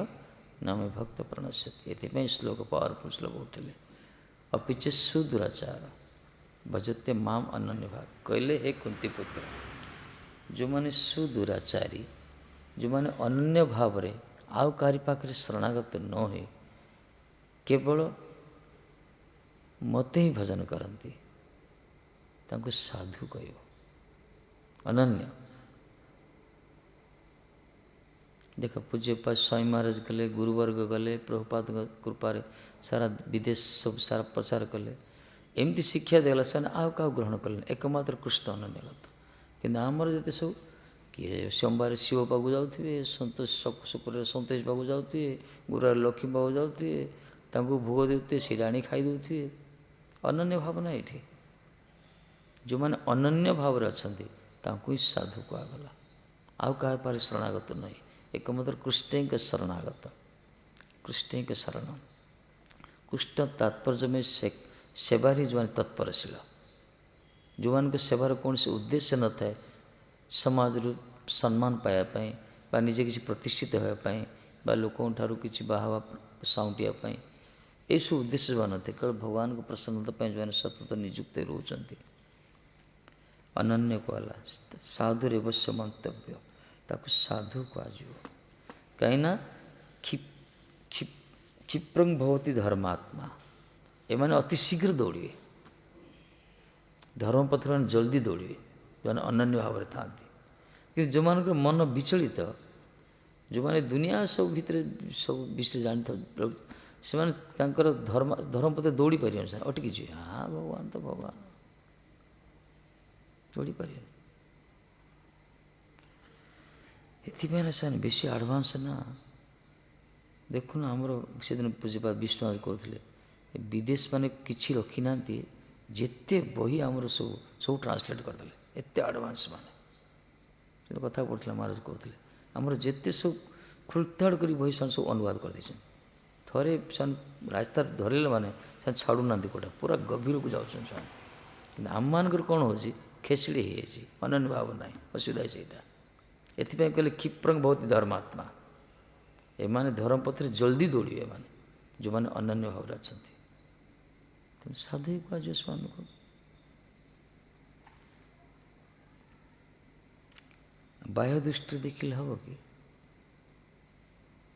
ନାମେ ଭକ୍ତ ପ୍ରଣଶ୍ୟତି। ଏଥିପାଇଁ ଶ୍ଲୋକ ପାୱାରଫୁଲ୍ ଶ୍ଲୋକ ଉଠିଲେ। ଅପିଚେତ୍ ସୁଦୁରାଚାର ଭଜତେ ମାମ୍ ଅନନ୍ୟ ଭାବ, କହିଲେ ହେ କୁନ୍ତି ପୁତ୍ର, ଯେଉଁମାନେ ସୁଦୁରାଚାରୀ, ଯେଉଁମାନେ ଅନନ୍ୟ ଭାବରେ ଆଉ କାହାରି ପାଖରେ ଶରଣାଗତ ନ ହୋଇ କେବଳ ମୋତେ ହିଁ ଭଜନ କରନ୍ତି, ତାଙ୍କୁ ସାଧୁ କହିବ। ଅନନ୍ୟ ଦେଖ, ପୂଜ୍ୟପାଦ ସ୍ୱାମୀ ମହାରାଜ ଗଲେ, ଗୁରୁବର୍ଗ ଗଲେ, ପ୍ରଭୁପାଦଙ୍କ କୃପାରେ ସାରା ବିଦେଶ ସବୁ ସାରା ପ୍ରଚାର କଲେ, ଏମିତି ଶିକ୍ଷା ଦେଲା, ସେମାନେ ଆଉ କାହାକୁ ଗ୍ରହଣ କଲେନି, ଏକମାତ୍ର କୃଷ୍ଣ ଅନନ୍ୟଗତ। କିନ୍ତୁ ଆମର ଯେତେ ସବୁ କିଏ ସୋମବାର ଶିବ ପାଖକୁ ଯାଉଥିବେ, ଶୁକ୍ରରେ ସନ୍ତୋଷ ପାଖକୁ ଯାଉଥିବେ, ଗୁରୁବାର ଲକ୍ଷ୍ମୀ ପାଖକୁ ଯାଉଥିବେ, ତାଙ୍କୁ ଭୋଗ ଦେଉଥିବେ, ସେଇଟା ଆଣି ଖାଇ ଦେଉଥିବେ। ଅନନ୍ୟ ଭାବନା ଏଇଠି। ଯେଉଁମାନେ ଅନନ୍ୟ ଭାବରେ ଅଛନ୍ତି ତାଙ୍କୁ ହିଁ ସାଧୁ କୁହାଗଲା। ଆଉ କାହା ପାଖରେ ଶରଣାଗତ ନୁହେଁ, ଏକମାତ୍ର କୃଷ୍ଣଙ୍କ ଶରଣାଗତ, କୃଷ୍ଣଙ୍କ ଶରଣ। କୃଷ୍ଣ ତାତ୍ପର୍ଯ୍ୟମୟ ସେବାରେ ଯେଉଁମାନେ ତତ୍ପରଶୀଳ, ଯେଉଁମାନଙ୍କ ସେବାର କୌଣସି ଉଦ୍ଦେଶ୍ୟ ନଥାଏ ସମାଜରୁ ସମ୍ମାନ ପାଇବା ପାଇଁ ବା ନିଜେ କିଛି ପ୍ରତିଷ୍ଠିତ ହେବା ପାଇଁ ବା ଲୋକଙ୍କ ଠାରୁ କିଛି ବାହାବା ସାଉଁଟିବା ପାଇଁ, ଏସବୁ ଉଦ୍ଦେଶ୍ୟ ଯବା ନଥାଏ, କେବଳ ଭଗବାନଙ୍କ ପ୍ରସନ୍ନତା ପାଇଁ ଯେଉଁମାନେ ସତତ ନିଯୁକ୍ତ ରହୁଛନ୍ତି, ଅନନ୍ୟ କୁହାଗଲା। ସାଧୁରେ ଅବଶ୍ୟ ମନ୍ତବ୍ୟ, ତାକୁ ସାଧୁ କୁହାଯିବ। କାହିଁକିନା କ୍ଷିପ୍ରଂ ଭବତି ଧର୍ମାତ୍ମା, ଏମାନେ ଅତି ଶୀଘ୍ର ଦୌଡ଼ିବେ, ଧର୍ମପଥରେ ମାନେ ଜଲ୍ଦି ଦୌଡ଼ିବେ, ଯେଉଁମାନେ ଅନନ୍ୟ ଭାବରେ ଥାଆନ୍ତି। କିନ୍ତୁ ଯେଉଁମାନଙ୍କର ମନ ବିଚଳିତ, ଯେଉଁମାନେ ଦୁନିଆ ସବୁ ଭିତରେ ସବୁ ବିଷୟରେ ଜାଣିଥାଉ, ସେମାନେ ତାଙ୍କର ଧର୍ମପଥରେ ଦୌଡ଼ି ପାରିବେନି, ସେମାନେ ଅଟକି ଯିବେ। ହଁ ଭଗବାନ ତ ଭଗବାନ, ଦୌଡ଼ି ପାରିବେନି। ଏଥିପାଇଁ ନା ସେମାନେ ବେଶୀ ଆଡ଼ଭାନ୍ସ ନା। ଦେଖୁନ ଆମର ସେଦିନ ପୂଜ୍ୟପାଦ ବିଷ୍ଣୁ କହୁଥିଲେ, ବିଦେଶ ମାନେ କିଛି ରଖିନାହାନ୍ତି, ଯେତେ ବହି ଆମର ସବୁ ଟ୍ରାନ୍ସଲେଟ୍ କରିଦେଲେ, ଏତେ ଆଡ଼ଭାନ୍ସ ମାନେ। ସେ କଥା ପଢ଼ୁଥିଲା ମହାରାଜ କହୁଥିଲେ, ଆମର ଯେତେ ସବୁ ଖୋଳତାଡ଼ କରି ବହି ସେମାନେ ସବୁ ଅନୁବାଦ କରିଦେଇଛନ୍ତି। ଥରେ ସେମାନେ ରାସ୍ତା ଧରିଲେ ମାନେ ସେମାନେ ଛାଡ଼ୁନାହାନ୍ତି, କେଉଁଟା ପୁରା ଗଭୀରକୁ ଯାଉଛନ୍ତି ସେମାନେ। କିନ୍ତୁ ଆମମାନଙ୍କର କ'ଣ ହେଉଛି, ଖେଚଡ଼ି ହେଇଯାଇଛି, ଅନନ୍ୟ ଭାବ ନାହିଁ, ଅସୁବିଧା ଅଛି ସେଇଟା। ଏଥିପାଇଁ କହିଲେ କ୍ଷିପ୍ରଂ ଭବତି ଧର୍ମାତ୍ମା, ଏମାନେ ଧର୍ମପଥରେ ଜଲ୍ଦି ଦୌଡ଼ିବେ, ଏମାନେ ଯେଉଁମାନେ ଅନନ୍ୟ ଭାବରେ ଅଛନ୍ତି। ତେଣୁ ସାଧୁ କୁହାଯିବ ସେମାନଙ୍କୁ। बाह्य दृष्टि देखिले हम कि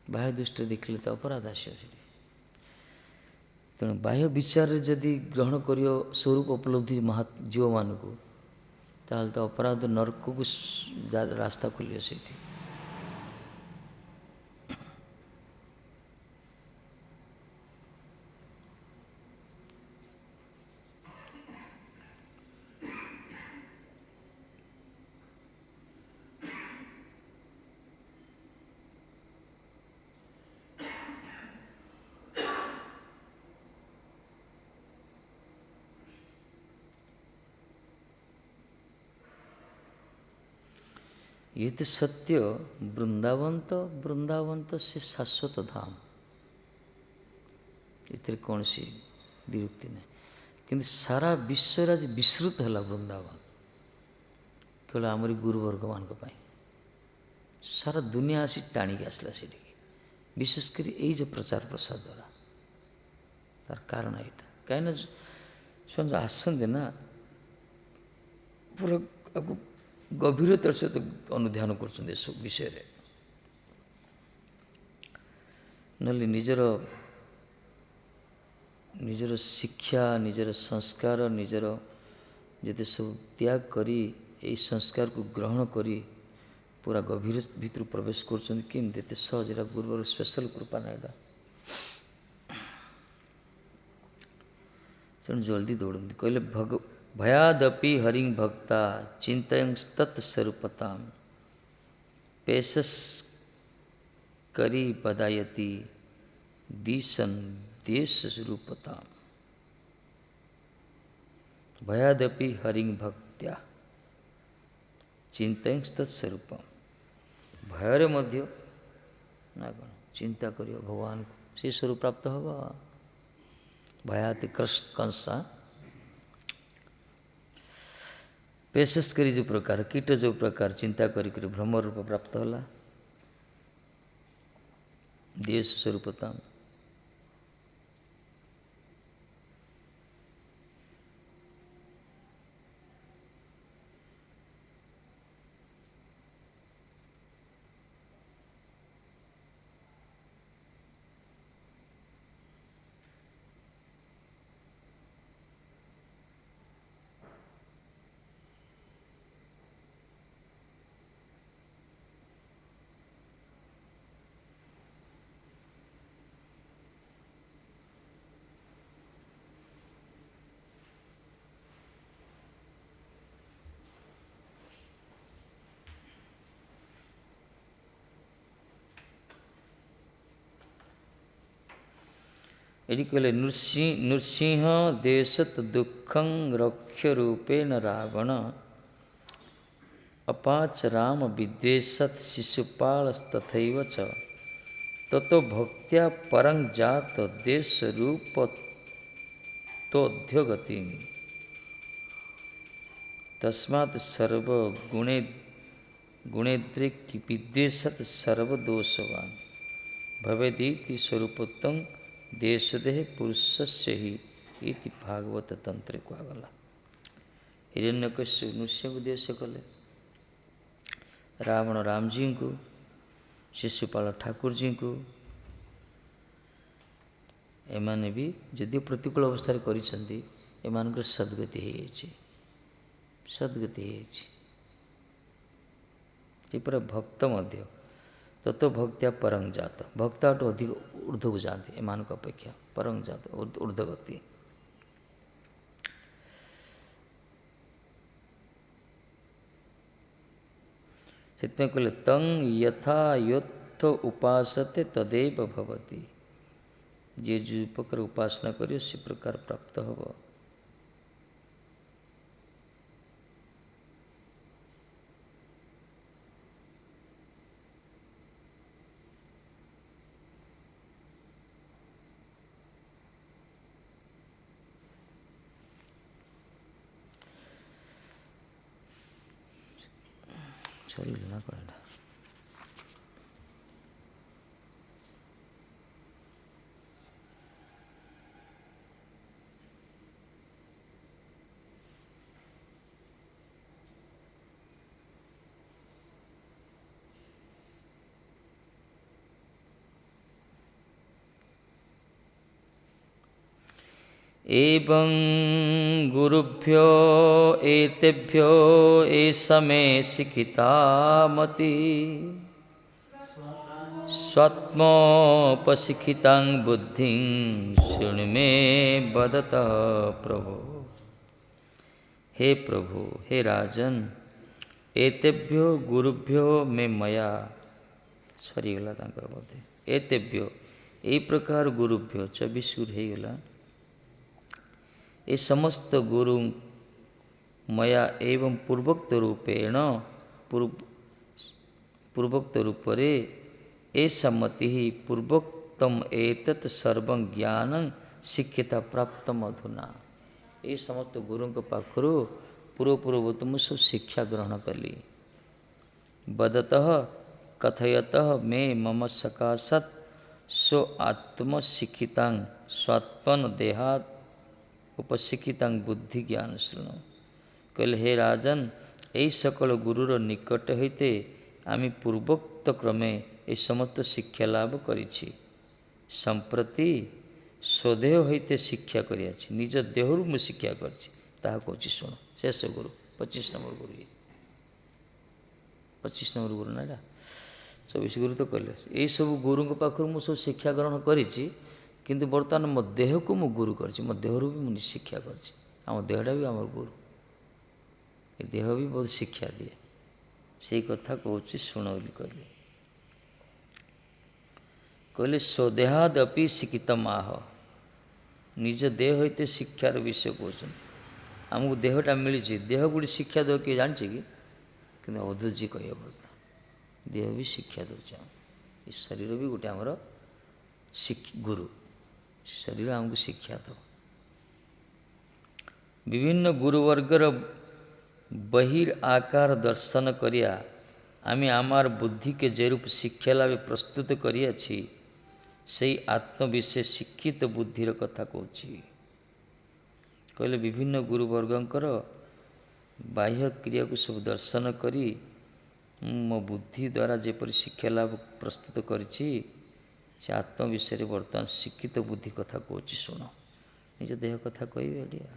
बाह्य दृष्टि देखिले तो अपराध आसो। तेणु बाह्य विचार जदि ग्रहण करियो स्वरूप उपलब्धि जीव मान को ताल तो अपराध नरक को रास्ता खोलियो सेठी। ये तो सत्य। वृंदावन तो से शाश्वत धाम, इतने कौन सी विरुक्ति नहीं। किंतु सारा विश्व आज विश्रुत है वृंदावन केवल आमरी गुरुवर्ग मान सारा दुनिया आसी टाणिक आसला से विशेषकर यही जो प्रचार प्रसार द्वारा तार कारण यहाँ कहीं समझ आसते ना पूरा आपको गभीरतार सहित अनुध्यान कर विषय नली निजर निजर शिक्षा निजर संस्कार निजर जते सब त्याग करी यही संस्कार को ग्रहण करी पूरा गभीर भीतर प्रवेश करते सहज गुरुवर स्पेशल कृपा ना यहाँ तेणु जल्दी दौड़ती कहले भयादपि हरिं भक्ता चिंतयंस्तत्स्वरूपतां पेशस करी पदायति दिशन देश रूपतां। भयादपि हरिं भक्त्या चिंतयंस्तत्स्वरूपम भयर मध्य ना कौन चिंता करियो भगवान को से स्वरूप प्राप्त होगा। भयाति कंसा पेशस करी जो प्रकार कीट जो प्रकार चिंता करी ब्रह्म रूप प्राप्त होला देश स्वरूपता। ये कहले नृसिंह देशत दुखं रक्ष रूपेण रावण अपाच राम विद्वेषत शिशुपालस्तथैव च ततो भक्त्या परं जात देश रूप तोध्यगति तस्मात् सर्व गुणेद्रिक विद्वेषत सर्वदोषवान भवेदीति स्वरूपोत्तम देशदेह पुरुषस्य ही इति भागवत तंत्र को आगला। हिरण्यकश्यप नृसिंह को देश कले रावण राम जी को शिशुपाल ठाकुर जी को एमाने भी जदि प्रतिकूल अवस्था करिसेंती एमानकर सद्गति है सद्गति है पूरा भक्त मध्य ततो भक्त्या परं जात भक्ता अधिक ऊर्ध्व को जाते एमान अपेक्षा परं जात ऊर्ध्वगति। से कहले तं यथा योत्थ उपासते तदेव भवति जे जो प्रकार उपासना करियो से प्रकार प्राप्त होगा। सॉरी लेना पड़ेगा। एवं गुरुभ्यो एतेभ्यो एषमे शिखितामति स्वात्मोपशिखितां बुद्धिं शृणु मे वदत प्रभो। हे प्रभु, हे राजन, एतेभ्यो गुरुभ्यो में मया सरीगला तांकर बोधे एतेभ्यो यही प्रकार गुरुभ्यो 24 गुरु हो गला। ये समस्त गुरु मया एवं पूर्वोक्त रूपेण पूर्वोक्त रूपरे ऐसा मति ही पूर्वोक्तम एतत् सर्वं ज्ञानं शिक्षिता प्राप्तम अधुना। ये समस्त गुरु पाखु पूर्वपूर्वोक्त सब शिक्षा ग्रहण कली। बदतः कथयतः मे मम सकाशत् स्व आत्मशिखितां स्वात्मन देहात् उपशिखितां बुद्धि ज्ञान शृणु। कहले हे राजन, यही सकल गुरुर निकट होते आमी पूर्वोक्त क्रमे ये समस्त शिक्षा लाभ करिछि। संप्रति स्वदेह होते शिक्षा करियाछि, निज देहरु मु शिक्षा करछि ताहा कहछि शुण। शेष गुरु 25 नंबर गुरु, 25 नंबर गुरु ना 24 गुरु तो कहले यही सब गुरु पाखु मु सब शिक्षा ग्रहण करिछि, किंतु बर्तमान मो देह को मु गुरु करछि, मो देहरु भी मु शिक्षा करछि। आम देहटा भी आम गुरु, ये देह भी बहुत शिक्षा दिए। से कथा कहछि शुण बोली कहले। कहले स्वदेहादपि शिक्षितम आह, निज देह होते शिक्षार विषय कहते। आमको देहटा मिली, देह गुड़ी शिक्षा दे किए जानी कि अवधूत जी कह बोलता देह भी शिक्षा दूचे। ये शरीर भी गोटे आमर गुरु, शरीर आमको शिक्षा दो। विभिन्न गुरुवर्गर बहिर आकार दर्शन करिया आमी आमार बुद्धि के जे रूप शिक्षा लाभ प्रस्तुत करियाछि से आत्मविषय शिक्षित बुद्धिर कथा कहछि। कहले विभिन्न गुरुवर्गंकर बाह्य क्रिया को सब दर्शन करी मो बुद्धि द्वारा जेपरि शिक्षा लाभ प्रस्तुत करिछि से आत्मविषय वर्तमान शिक्षित बुद्धि कथा कहछि शुण। निज देह कथा कहबे एडिया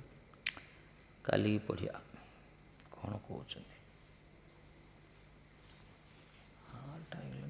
काली पढ़िया कौन कहते। हाँ टाइम